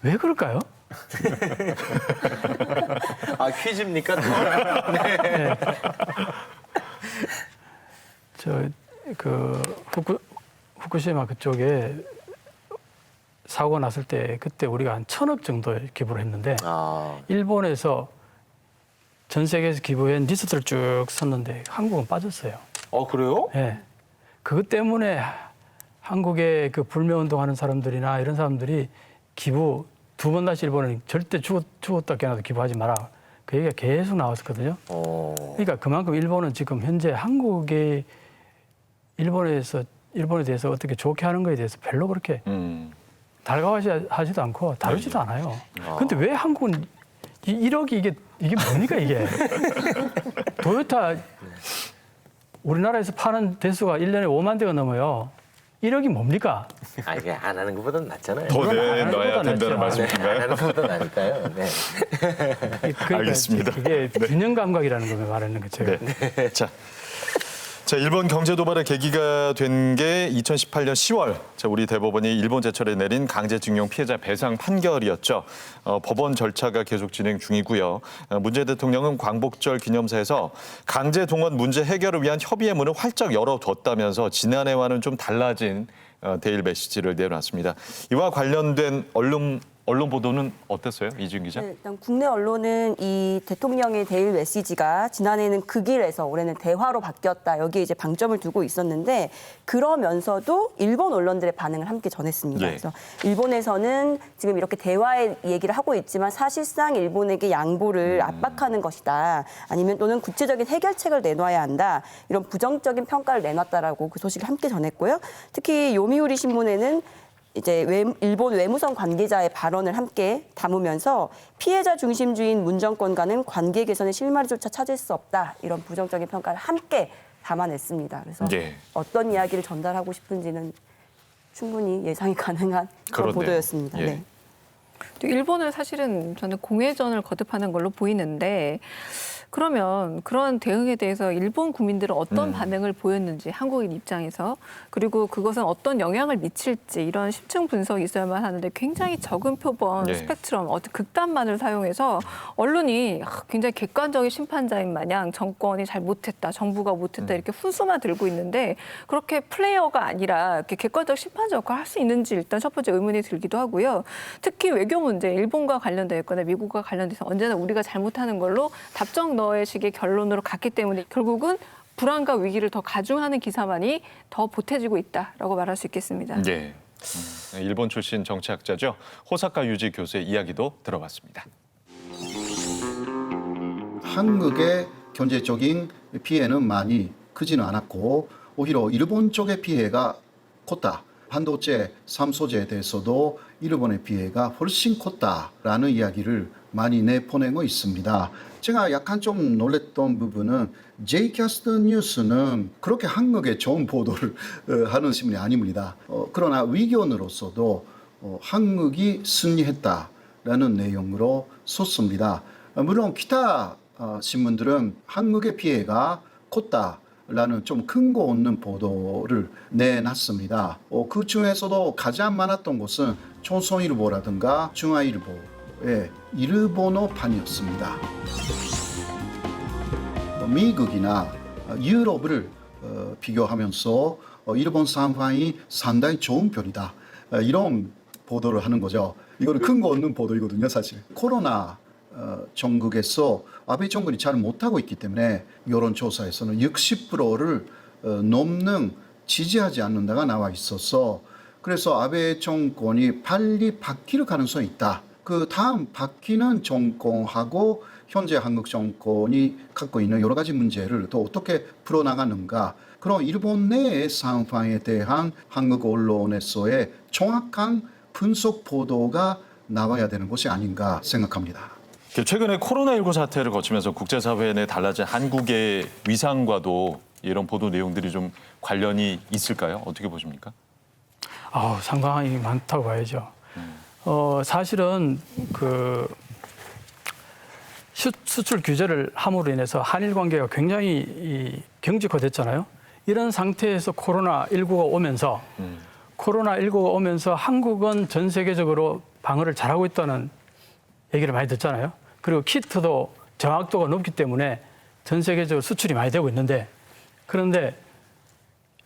왜 그럴까요?
아, 퀴즈입니까?
네. 후쿠시마 그쪽에 사고가 났을 때 그때 우리가 한 1,000억 정도 기부를 했는데 일본에서 전 세계에서 기부한 리스트를 쭉 썼는데 한국은 빠졌어요.
그래요?
네. 그것 때문에 한국의 그 불매운동하는 사람들이나 이런 사람들이 기부 2번 다시 일본은 절대 죽었다 깨어나도 기부하지 마라. 그 얘기가 계속 나왔었거든요. 그러니까 그만큼 일본은 지금 현재 한국의 일본에 대해서 어떻게 좋게 하는 거에 대해서 별로 그렇게 달가워하지도 않고 다루지도 않아요. 근데 왜 한국은 1억이 이게 뭡니까 이게? 토요타 우리나라에서 파는 대수가 1년에 5만 대가 넘어요. 1억이 뭡니까?
이게 안 하는 것보다는 낫잖아요.
더 내놔야 된다는 말씀이신가요?
안 하는 것보다 나니까요. 네.
알겠습니다.
이게 균형 감각이라는 걸 말하는 거죠.
자, 일본 경제 도발의 계기가 된 게 2018년 10월 우리 대법원이 일본 제철에 내린 강제징용 피해자 배상 판결이었죠. 법원 절차가 계속 진행 중이고요. 문재인 대통령은 광복절 기념사에서 강제 동원 문제 해결을 위한 협의의 문을 활짝 열어뒀다면서 지난해와는 좀 달라진 데일 메시지를 내놨습니다. 이와 관련된 언론 언론 보도는 어땠어요, 이준 기자?
네, 일단 국내 언론은 이 대통령의 데일 메시지가 지난해는 극일에서 올해는 대화로 바뀌었다. 여기에 이제 방점을 두고 있었는데 그러면서도 일본 언론들의 반응을 함께 전했습니다.
네.
그래서 일본에서는 지금 이렇게 대화의 얘기를 하고 있지만 사실상 일본에게 양보를 압박하는 것이다. 아니면 또는 구체적인 해결책을 내놔야 한다. 이런 부정적인 평가를 내놨다라고 그 소식을 함께 전했고요. 특히 요미우리 신문에는 이제 일본 외무성 관계자의 발언을 함께 담으면서 피해자 중심주의인 문정권과는 관계 개선의 실마리조차 찾을 수 없다. 이런 부정적인 평가를 함께 담아냈습니다. 그래서 어떤 이야기를 전달하고 싶은지는 충분히 예상이 가능한 그런 보도였습니다. 네.
또 일본은 사실은 저는 공회전을 거듭하는 걸로 보이는데 그러면 그런 대응에 대해서 일본 국민들은 어떤 반응을 보였는지 한국인 입장에서 그리고 그것은 어떤 영향을 미칠지 이런 심층 분석이 있어야만 하는데 굉장히 적은 표본 스펙트럼 어떤 극단만을 사용해서 언론이 굉장히 객관적인 심판자인 마냥 정권이 잘 못했다 정부가 못했다 이렇게 훈수만 들고 있는데 그렇게 플레이어가 아니라 이렇게 객관적 심판자 역할을 할 수 있는지 일단 첫 번째 의문이 들기도 하고요. 특히 외교 문제 일본과 관련되어 있거나 미국과 관련돼서 언제나 우리가 잘못하는 걸로 답정 너의 식의 결론으로 갔기 때문에 결국은 불안과 위기를 더 가중하는 기사만이 더 보태지고 있다라고 말할 수 있겠습니다.
네. 일본 출신 정치학자죠. 호사카 유지 교수의 이야기도 들어봤습니다.
한국의 경제적인 피해는 많이 크지는 않았고 오히려 일본 쪽의 피해가 컸다. 반도체 3소재에 대해서도 일본의 피해가 훨씬 컸다라는 이야기를 많이 내보내고 있습니다. 제가 약간 좀 놀랬던 부분은 J캐스트 뉴스는 그렇게 한국에 좋은 보도를 하는 신문이 아닙니다. 그러나 의견으로서도 한국이 승리했다라는 내용으로 썼습니다. 물론 기타 신문들은 한국의 피해가 컸다라는 좀 근거 없는 보도를 내놨습니다. 그 중에서도 가장 많았던 것은 조선일보라든가 중앙일보의 일본어판이었습니다. 미국이나 유럽을 비교하면서 일본 상황이 상당히 좋은 편이다. 이런 보도를 하는 거죠. 이거는 근거 없는 보도이거든요, 사실. 코로나 전국에서 아베 정권이 잘 못하고 있기 때문에 여론조사에서는 60%를 넘는 지지하지 않는다가 나와 있어서 그래서 아베 정권이 빨리 바뀔 가능성이 있다. 그 다음 바뀌는 정권하고 현재 한국 정권이 갖고 있는 여러 가지 문제를 또 어떻게 풀어나가는가. 그런 일본 내의 상황에 대한 한국 언론에서의 정확한 분석 보도가 나와야 되는 것이 아닌가 생각합니다.
최근에 코로나19 사태를 거치면서 국제사회 내 달라진 한국의 위상과도 이런 보도 내용들이 좀 관련이 있을까요? 어떻게 보십니까?
상당히 많다고 봐야죠. 사실은 그 수출 규제를 함으로 인해서 한일 관계가 굉장히 경직화됐잖아요. 이런 상태에서 코로나19가 오면서 한국은 전 세계적으로 방어를 잘하고 있다는 얘기를 많이 듣잖아요. 그리고 키트도 정확도가 높기 때문에 전 세계적으로 수출이 많이 되고 있는데 그런데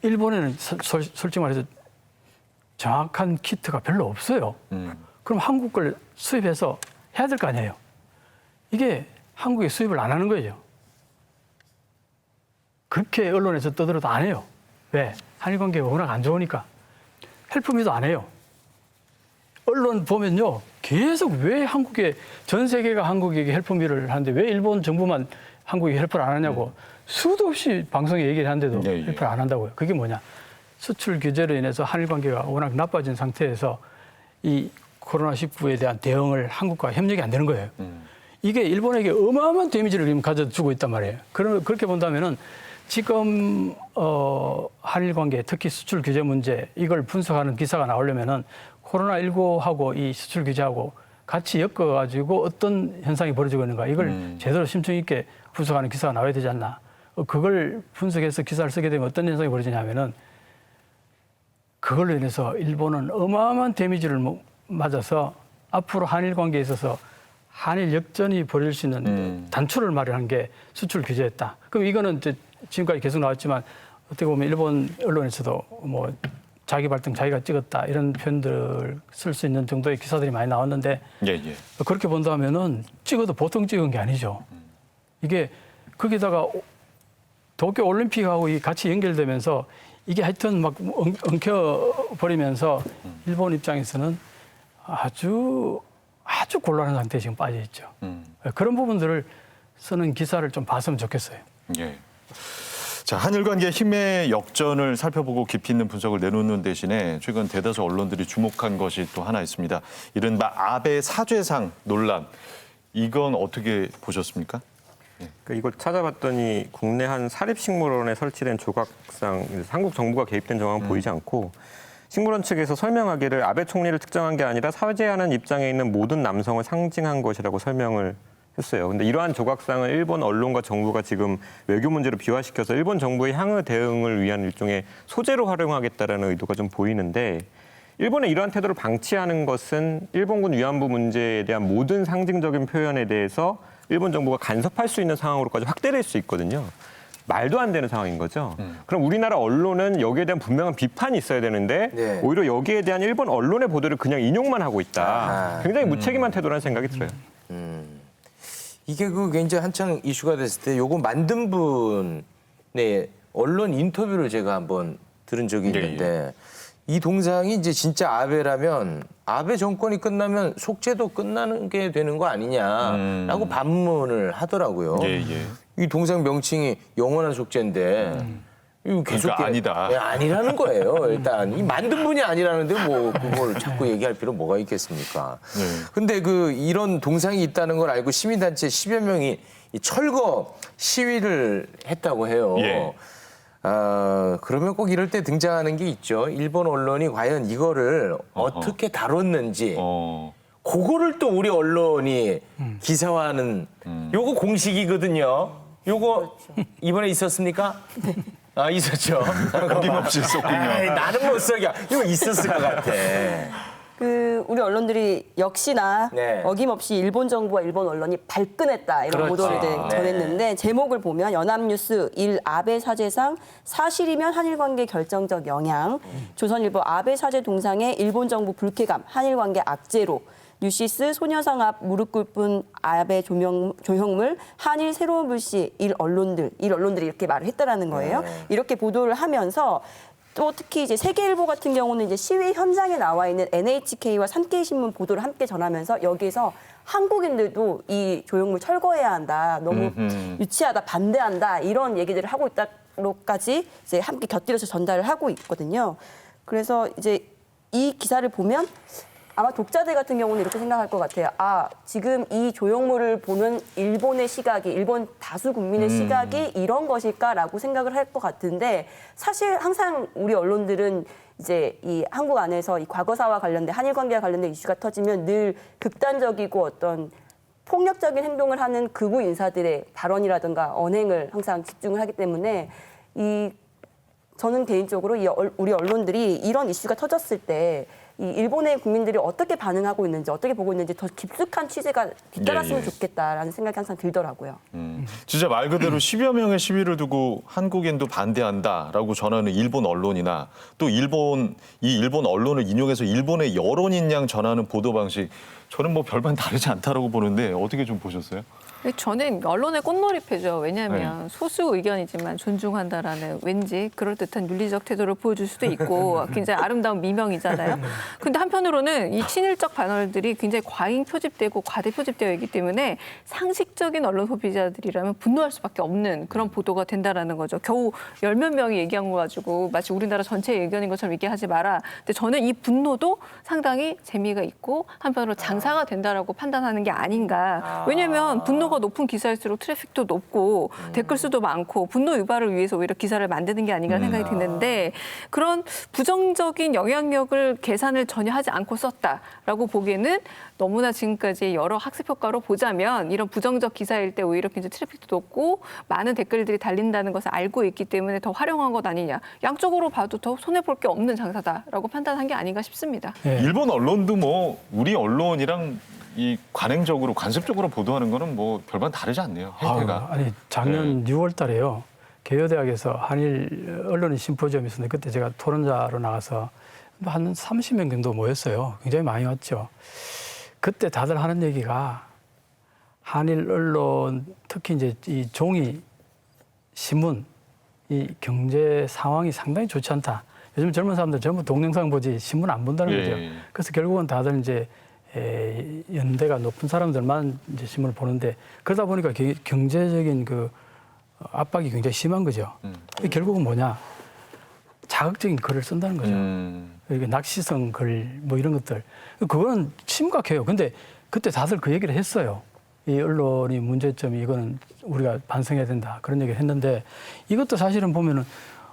일본에는 솔직히 말해서 정확한 키트가 별로 없어요. 그럼 한국 걸 수입해서 해야 될 거 아니에요. 이게 한국이 수입을 안 하는 거예요. 그렇게 언론에서 떠들어도 안 해요. 왜? 한일 관계가 워낙 안 좋으니까. 헬프미도 안 해요. 언론 보면요. 계속 왜 전 세계가 한국에게 헬프미를 하는데 왜 일본 정부만 한국에 헬프를 안 하냐고 수도 없이 방송에 얘기를 하는데도 헬프를 안 한다고요. 그게 뭐냐. 수출 규제로 인해서 한일 관계가 워낙 나빠진 상태에서 이 코로나19에 대한 대응을 한국과 협력이 안 되는 거예요. 이게 일본에게 어마어마한 데미지를 가져주고 있단 말이에요. 그렇게 본다면은 지금 한일 관계, 특히 수출 규제 문제 이걸 분석하는 기사가 나오려면은 코로나19하고 이 수출 규제하고 같이 엮어가지고 어떤 현상이 벌어지고 있는가 이걸 제대로 심층 있게 분석하는 기사가 나와야 되지 않나. 그걸 분석해서 기사를 쓰게 되면 어떤 현상이 벌어지냐면은 그걸로 인해서 일본은 어마어마한 데미지를 맞아서 앞으로 한일 관계에 있어서 한일 역전이 벌어질 수 있는 단초를 마련한 게 수출 규제였다. 그럼 이거는 이제 지금까지 계속 나왔지만 어떻게 보면 일본 언론에서도 뭐 자기 발등 자기가 찍었다 이런 표현들 쓸 수 있는 정도의 기사들이 많이 나왔는데 그렇게 본다면은 찍어도 보통 찍은 게 아니죠. 이게 거기다가 도쿄 올림픽하고 같이 연결되면서 이게 하여튼 막 엉켜버리면서 일본 입장에서는 아주 곤란한 상태에 지금 빠져 있죠. 그런 부분들을 쓰는 기사를 좀 봤으면 좋겠어요.
예. 자, 한일 관계 힘의 역전을 살펴보고 깊이 있는 분석을 내놓는 대신에 최근 대다수 언론들이 주목한 것이 또 하나 있습니다. 이른바 아베 사죄상 논란. 이건 어떻게 보셨습니까?
그러니까 이걸 찾아봤더니 국내 한 사립식물원에 설치된 조각상 한국 정부가 개입된 정황은 보이지 않고 식물원 측에서 설명하기를 아베 총리를 특정한 게 아니라 사죄하는 입장에 있는 모든 남성을 상징한 것이라고 설명을 했어요. 근데 이러한 조각상을 일본 언론과 정부가 지금 외교 문제로 비화시켜서 일본 정부의 향후 대응을 위한 일종의 소재로 활용하겠다라는 의도가 좀 보이는데 일본의 이러한 태도를 방치하는 것은 일본군 위안부 문제에 대한 모든 상징적인 표현에 대해서 일본 정부가 간섭할 수 있는 상황으로까지 확대될 수 있거든요. 말도 안 되는 상황인 거죠. 그럼 우리나라 언론은 여기에 대한 분명한 비판이 있어야 되는데 오히려 여기에 대한 일본 언론의 보도를 그냥 인용만 하고 있다. 굉장히 무책임한 태도라는 생각이 들어요.
이게 그 굉장히 한창 이슈가 됐을 때 요거 만든 분의 언론 인터뷰를 제가 한번 들은 적이 있는데 이 동상이 이제 진짜 아베라면 아베 정권이 끝나면 속죄도 끝나는 게 되는 거 아니냐라고 반문을 하더라고요. 이 동상 명칭이 영원한 속죄인데 이거 계속
그러니까 아니다.
아니라는 거예요. 일단 이 만든 분이 아니라는데 뭐 그걸 자꾸 얘기할 필요 뭐가 있겠습니까? 근데 그 이런 동상이 있다는 걸 알고 시민단체 10여 명이 이 철거 시위를 했다고 해요. 그러면 꼭 이럴 때 등장하는 게 있죠. 일본 언론이 과연 이거를 어떻게 다뤘는지 그거를 또 우리 언론이 기사화하는 요거 공식이거든요. 요거 이번에 있었습니까? 아, 있었죠.
어김없이 있었군요.
나는 못 써겨. 이거 있었을 것 같아.
우리 언론들이 역시나 어김없이 일본 정부와 일본 언론이 발끈했다 이런 보도를 전했는데 제목을 보면 연합뉴스 1 아베 사죄상 사실이면 한일 관계 결정적 영향 조선일보 아베 사죄 동상에 일본 정부 불쾌감 한일 관계 악재로 뉴시스 소녀상 앞 무릎 꿇은 아베 조형물 한일 새로운 불씨 일언론들이 이렇게 말을 했다라는 거예요. 이렇게 보도를 하면서 또 특히 이제 세계일보 같은 경우는 이제 시위 현장에 나와 있는 NHK와 산케이 신문 보도를 함께 전하면서 여기서 한국인들도 이 조형물 철거해야 한다, 너무 유치하다, 반대한다 이런 얘기들을 하고 있다로까지 이제 함께 곁들여서 전달을 하고 있거든요. 그래서 이제 이 기사를 보면 아마 독자들 같은 경우는 이렇게 생각할 것 같아요. 아, 지금 이 조형물을 보는 일본의 시각이, 일본 다수 국민의 시각이 이런 것일까라고 생각을 할 것 같은데 사실 항상 우리 언론들은 이제 이 한국 안에서 이 과거사와 관련된 한일 관계와 관련된 이슈가 터지면 늘 극단적이고 어떤 폭력적인 행동을 하는 극우 인사들의 발언이라든가 언행을 항상 집중을 하기 때문에 저는 개인적으로 우리 언론들이 이런 이슈가 터졌을 때 이 일본의 국민들이 어떻게 반응하고 있는지 어떻게 보고 있는지 더 깊숙한 취재가 뒤따랐으면 좋겠다라는 생각이 항상 들더라고요.
진짜 말 그대로 10여 명의 시위를 두고 한국인도 반대한다라고 전하는 일본 언론이나 또 이 일본 언론을 인용해서 일본의 여론인 양 전하는 보도 방식 저는 뭐 별반 다르지 않다라고 보는데 어떻게 좀 보셨어요?
저는 언론의 꽃놀이패죠. 왜냐하면 소수 의견이지만 존중한다라는 왠지 그럴듯한 윤리적 태도를 보여줄 수도 있고 굉장히 아름다운 미명이잖아요. 근데 한편으로는 이 친일적 반발들이 굉장히 과잉 표집되고 과대 표집되어 있기 때문에 상식적인 언론 소비자들이라면 분노할 수밖에 없는 그런 보도가 된다라는 거죠. 겨우 10몇 명이 얘기한 거 가지고 마치 우리나라 전체의 의견인 것처럼 얘기하지 마라. 근데 저는 이 분노도 상당히 재미가 있고 한편으로 장사가 된다라고 판단하는 게 아닌가. 왜냐하면 분노가 높은 기사일수록 트래픽도 높고 댓글 수도 많고 분노 유발을 위해서 오히려 기사를 만드는 게 아닌가 생각이 드는데 그런 부정적인 영향력을 계산을 전혀 하지 않고 썼다라고 보기에는 너무나 지금까지 여러 학습 효과로 보자면 이런 부정적 기사일 때 오히려 굉장히 트래픽도 높고 많은 댓글들이 달린다는 것을 알고 있기 때문에 더 활용한 것 아니냐. 양쪽으로 봐도 더 손해볼 게 없는 장사다라고 판단한 게 아닌가 싶습니다.
일본 언론도 뭐 우리 언론이랑 이 관행적으로 관습적으로 보도하는 거는 뭐 별반 다르지 않네요. 형태가.
아니 작년 6월 달에요. 개요대학에서 한일 언론인 심포지엄이 있었는데 그때 제가 토론자로 나가서 한 30명 정도 모였어요. 굉장히 많이 왔죠. 그때 다들 하는 얘기가 한일 언론, 특히 이제 이 종이 신문, 이 경제 상황이 상당히 좋지 않다. 요즘 젊은 사람들 전부 동영상 보지 신문 안 본다는 거죠. 그래서 결국은 다들 이제 연대가 높은 사람들만 이제 신문을 보는데 그러다 보니까 경제적인 그 압박이 굉장히 심한 거죠. 결국은 뭐냐? 자극적인 글을 쓴다는 거죠. 그러니까 낚시성 글 뭐 이런 것들. 그거는 심각해요. 근데 그때 다들 그 얘기를 했어요. 이 언론이 문제점이 이거는 우리가 반성해야 된다. 그런 얘기를 했는데 이것도 사실은 보면은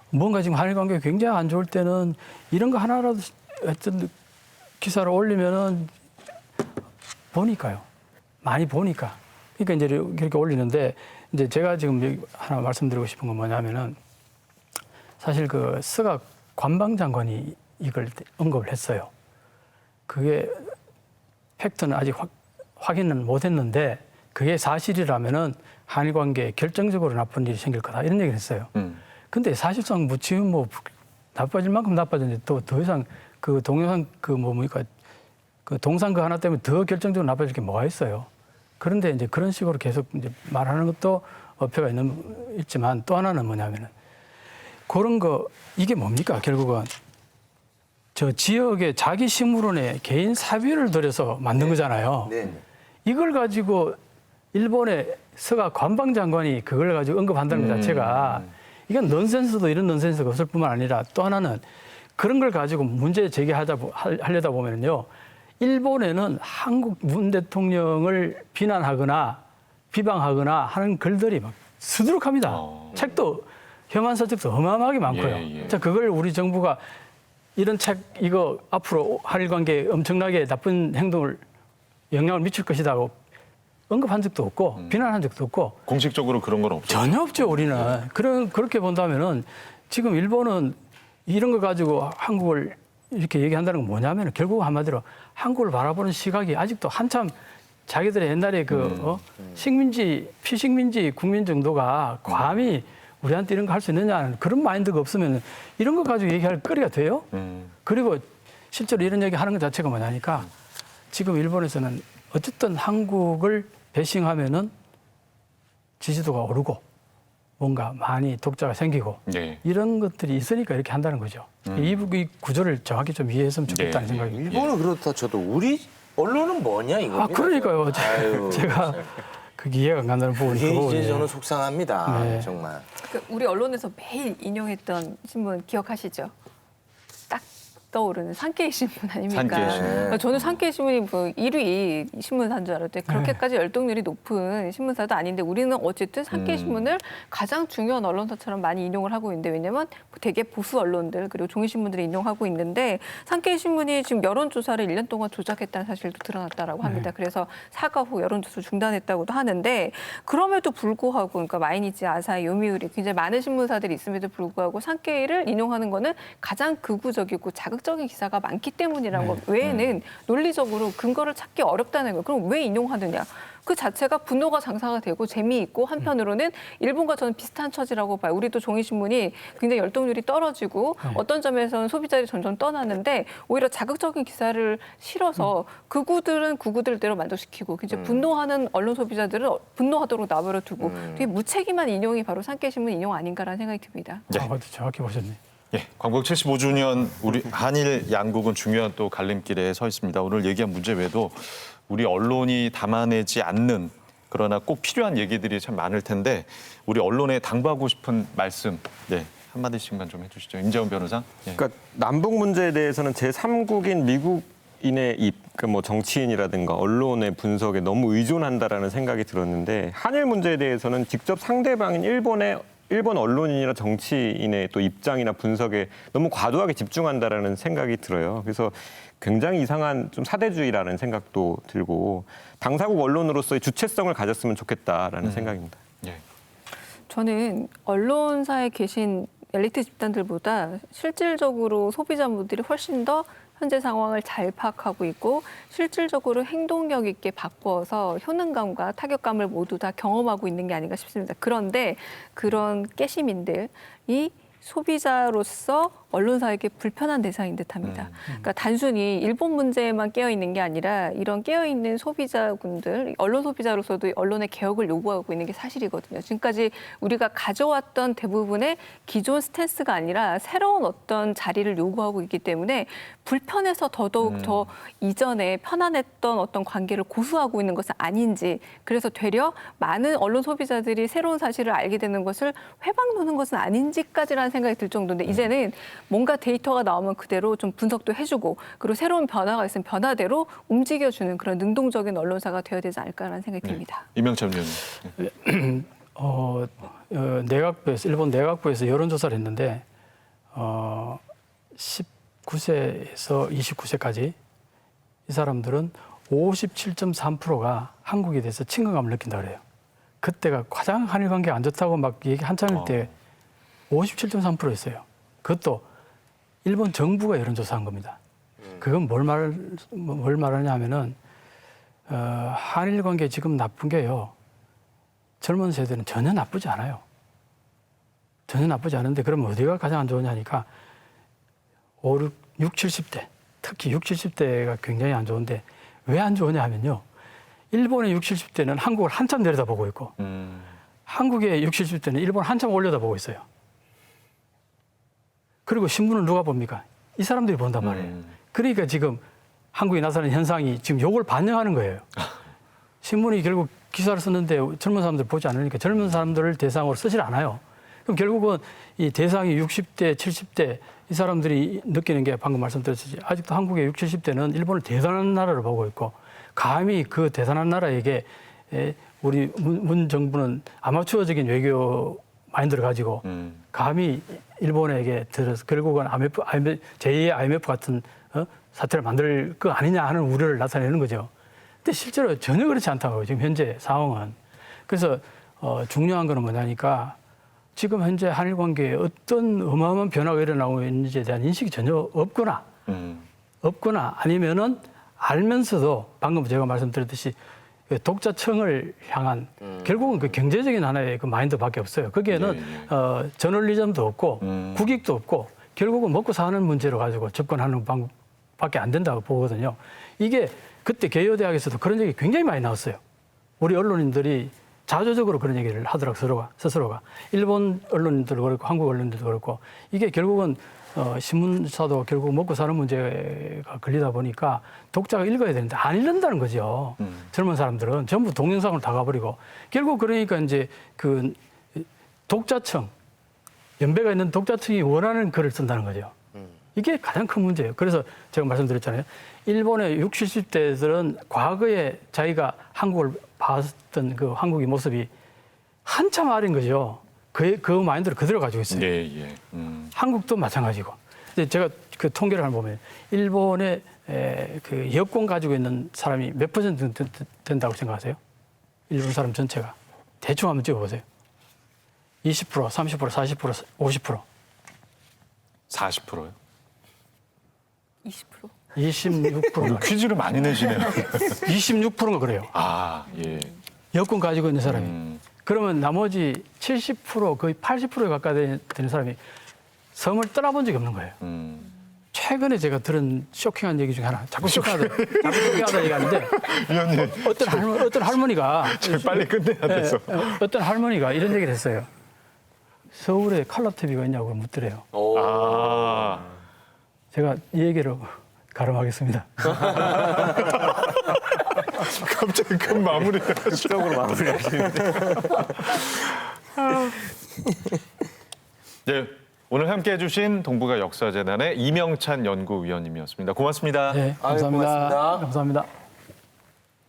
뭔가 지금 한일 관계가 굉장히 안 좋을 때는 이런 거 하나라도 어떤 기사를 올리면은 보니까요. 많이 보니까. 그러니까 이제 이렇게 올리는데 이제 제가 지금 여기 하나 말씀드리고 싶은 건 뭐냐면은 사실 그 스가 관방장관이 이걸 언급을 했어요. 그게 팩트는 아직 확인은 못 했는데 그게 사실이라면은 한일 관계에 결정적으로 나쁜 일이 생길 거다. 이런 얘기를 했어요. 근데 사실상 뭐 지금 뭐 나빠질 만큼 나빠졌는데 또 더 이상 그 동영상 그 뭡니까 그 동상 그 하나 때문에 더 결정적으로 나빠질 게 뭐가 있어요. 그런데 이제 그런 식으로 계속 이제 말하는 것도 어폐가 있지만 또 하나는 뭐냐면은 그런 거 이게 뭡니까 결국은 저 지역의 자기 식물원에 개인 사비를 들여서 만든 거잖아요. 이걸 가지고 일본의 스가 관방장관이 그걸 가지고 언급한다는 것 자체가 이건 넌센스도 이런 넌센스가 없을 뿐만 아니라 또 하나는 그런 걸 가지고 문제 제기하려다 보면요. 일본에는 한국 문 대통령을 비난하거나 비방하거나 하는 글들이 막 수두룩합니다. 책도 혐한 서적도 어마어마하게 많고요. 자, 그걸 우리 정부가 이런 책 이거 앞으로 한일 관계에 엄청나게 나쁜 행동을 영향을 미칠 것이다고 언급한 적도 없고 비난한 적도 없고
공식적으로 그런 건 없죠.
전혀 없죠. 우리는 그렇게 본다면은 지금 일본은 이런 거 가지고 한국을 이렇게 얘기한다는 건 뭐냐면 결국 한마디로 한국을 바라보는 시각이 아직도 한참 자기들의 옛날에 식민지 피식민지 국민 정도가 감히 우리한테 이런 거 할 수 있느냐는 그런 마인드가 없으면 이런 거 가지고 얘기할 거리가 돼요. 그리고 실제로 이런 얘기 하는 것 자체가 뭐냐니까 지금 일본에서는 어쨌든 한국을 배싱하면은 지지도가 오르고 뭔가 많이 독자가 생기고 이런 것들이 있으니까 이렇게 한다는 거죠. 이 구조를 정확히 좀 이해했으면 좋겠다는 생각입니다.
일본은 그렇다 쳐도 우리 언론은 뭐냐 이겁니다.
아 그러니까요. 제가 그게 이해가 안 간다는 부분이
이제 저는 속상합니다. 정말.
우리 언론에서 매일 인용했던 신문 기억하시죠? 딱 떠오르는 산케이 신문 아닙니까?
산케이 신문.
저는 산케이 신문이 뭐 1위 신문사인 줄 알았는데 그렇게까지 열독률이 높은 신문사도 아닌데 우리는 어쨌든 산케이 신문을 가장 중요한 언론사처럼 많이 인용을 하고 있는데 왜냐면 되게 보수 언론들 그리고 종이신문들이 인용하고 있는데 산케이 신문이 지금 여론조사를 1년 동안 조작했다는 사실도 드러났다라고 합니다. 그래서 사과 후 여론조사 중단했다고도 하는데 그럼에도 불구하고 그러니까 마이니치, 아사히, 요미우리 굉장히 많은 신문사들이 있음에도 불구하고 산케이를 인용하는 거는 가장 극우적이고 자극적인 기사가 많기 때문이라는 것 외에는 논리적으로 근거를 찾기 어렵다는 거예요. 그럼 왜 인용하느냐? 그 자체가 분노가 장사가 되고 재미있고 한편으로는 일본과 저는 비슷한 처지라고 봐요. 우리도 종이신문이 굉장히 열독률이 떨어지고 어떤 점에서는 소비자들이 점점 떠나는데 오히려 자극적인 기사를 실어서 극우들은 극우들대로 만족시키고 굉장히 분노하는 언론 소비자들은 분노하도록 내버려 두고 되게 무책임한 인용이 바로 산케이신문 인용 아닌가라는 생각이 듭니다.
정확히 보셨네.
예, 광복 75주년 우리 한일 양국은 중요한 또 갈림길에 서 있습니다. 오늘 얘기한 문제 외에도 우리 언론이 담아내지 않는 그러나 꼭 필요한 얘기들이 참 많을 텐데 우리 언론에 당부하고 싶은 말씀 한마디씩만 좀 해주시죠. 임재원 변호사.
그러니까 남북 문제에 대해서는 제3국인 미국인의 입, 그러니까 뭐 정치인이라든가 언론의 분석에 너무 의존한다라는 생각이 들었는데 한일 문제에 대해서는 직접 상대방인 일본 언론인이나 정치인의 또 입장이나 분석에 너무 과도하게 집중한다라는 생각이 들어요. 그래서 굉장히 이상한 좀 사대주의라는 생각도 들고 당사국 언론으로서의 주체성을 가졌으면 좋겠다라는 생각입니다.
저는 언론사에 계신 엘리트 집단들보다 실질적으로 소비자분들이 훨씬 더 현재 상황을 잘 파악하고 있고 실질적으로 행동력 있게 바꿔서 효능감과 타격감을 모두 다 경험하고 있는 게 아닌가 싶습니다. 그런데 그런 깨시민들이 소비자로서 언론사에게 불편한 대상인 듯합니다. 그러니까 단순히 일본 문제에만 깨어 있는 게 아니라 이런 깨어 있는 소비자분들, 언론 소비자로서도 언론의 개혁을 요구하고 있는 게 사실이거든요. 지금까지 우리가 가져왔던 대부분의 기존 스탠스가 아니라 새로운 어떤 자리를 요구하고 있기 때문에 불편해서 더더욱 더 이전에 편안했던 어떤 관계를 고수하고 있는 것은 아닌지, 그래서 되려 많은 언론 소비자들이 새로운 사실을 알게 되는 것을 회방노는 것은 아닌지까지라는 생각이 들 정도인데, 이제는 뭔가 데이터가 나오면 그대로 좀 분석도 해주고, 그리고 새로운 변화가 있으면 변화대로 움직여주는 그런 능동적인 언론사가 되어야 되지 않을까라는 생각이 듭니다.
이명찬 위원님.
내각부에서, 일본 내각부에서 여론조사를 했는데 19세에서 29세까지 이 사람들은 57.3%가 한국에 대해서 친근감을 느낀다 그래요. 그때가 가장 한일 관계가 안 좋다고 막 얘기 한창일 때 57.3%였어요. 그것도 일본 정부가 여론조사한 겁니다. 그건 뭘 말하냐 하면은 한일 관계 지금 나쁜 게요. 젊은 세대는 전혀 나쁘지 않아요. 전혀 나쁘지 않은데 그러면 어디가 가장 안 좋으냐 하니까 6, 70대, 특히 6, 70대가 굉장히 안 좋은데 왜 안 좋으냐 하면요. 일본의 6, 70대는 한국을 한참 내려다보고 있고 한국의 6, 70대는 일본을 한참 올려다보고 있어요. 그리고 신문을 누가 봅니까? 이 사람들이 본단 말이에요. 그러니까 지금 한국에 나타나는 현상이 지금 요걸 반영하는 거예요. 신문이 결국 기사를 썼는데 젊은 사람들 보지 않으니까 젊은 사람들을 대상으로 쓰질 않아요. 그럼 결국은 이 대상이 60대, 70대 이 사람들이 느끼는 게 방금 말씀드렸듯이 아직도 한국의 60, 70대는 일본을 대단한 나라로 보고 있고, 감히 그 대단한 나라에게 우리 문 정부는 아마추어적인 외교 마인드를 가지고 감히 일본에게 들어서 결국은 제2의 IMF 같은 사태를 만들 거 아니냐 하는 우려를 나타내는 거죠. 근데 실제로 전혀 그렇지 않다고 지금 현재 상황은. 그래서 중요한 거는 뭐냐니까 지금 현재 한일 관계에 어떤 어마어마한 변화가 일어나고 있는지에 대한 인식이 전혀 없거나 아니면은 알면서도 방금 제가 말씀드렸듯이 독자층을 향한 결국은 그 경제적인 하나의 그 마인드밖에 없어요. 거기에는 저널리즘도 없고 국익도 없고 결국은 먹고 사는 문제로 가지고 접근하는 방법밖에 안 된다고 보거든요. 이게 그때 개요대학에서도 그런 얘기 굉장히 많이 나왔어요. 우리 언론인들이 자조적으로 그런 얘기를 하더라고 스스로가. 일본 언론인들도 그렇고 한국 언론인들도 그렇고 이게 결국은 신문사도 결국 먹고 사는 문제가 걸리다 보니까 독자가 읽어야 되는데 안 읽는다는 거죠. 젊은 사람들은 전부 동영상으로 다 가버리고 결국 그러니까 이제 그 독자층, 연배가 있는 독자층이 원하는 글을 쓴다는 거죠. 이게 가장 큰 문제예요. 그래서 제가 말씀드렸잖아요. 일본의 60, 70대들은 과거에 자기가 한국을 봤던 그 한국의 모습이 한참 아래인 거죠. 그 마인드를 그대로 가지고 있어요. 한국도 마찬가지고. 근데 제가 그 통계를 한번 보면 일본의 그 여권 가지고 있는 사람이 몇 퍼센트 된다고 생각하세요? 일본 사람 전체가. 대충 한번 찍어보세요. 20%, 30%, 40%, 50%.
40%요?
20%.
26%.
퀴즈를 많이 내시네요.
26%가 그래요.
아, 예.
여권 가지고 있는 사람이. 그러면 나머지 70%, 거의 80%에 가까이 되는 사람이 섬을 떠나본 적이 없는 거예요. 최근에 제가 들은 쇼킹한 얘기 중에 하나. 자꾸 쇼킹하다 얘기하는데 어떤 할머니가
빨리 끝내야 돼서.
어떤 할머니가 이런 얘기를 했어요. 서울에 컬러 TV가 있냐고 묻더래요.
아.
제가 이 얘기를 가름하겠습니다.
갑자기 큰 마무리를
극적으로 마무리하시는데.
네, 오늘 함께해 주신 동북아 역사재단의 이명찬 연구위원님이었습니다. 고맙습니다.
네, 감사합니다.
고맙습니다.
감사합니다.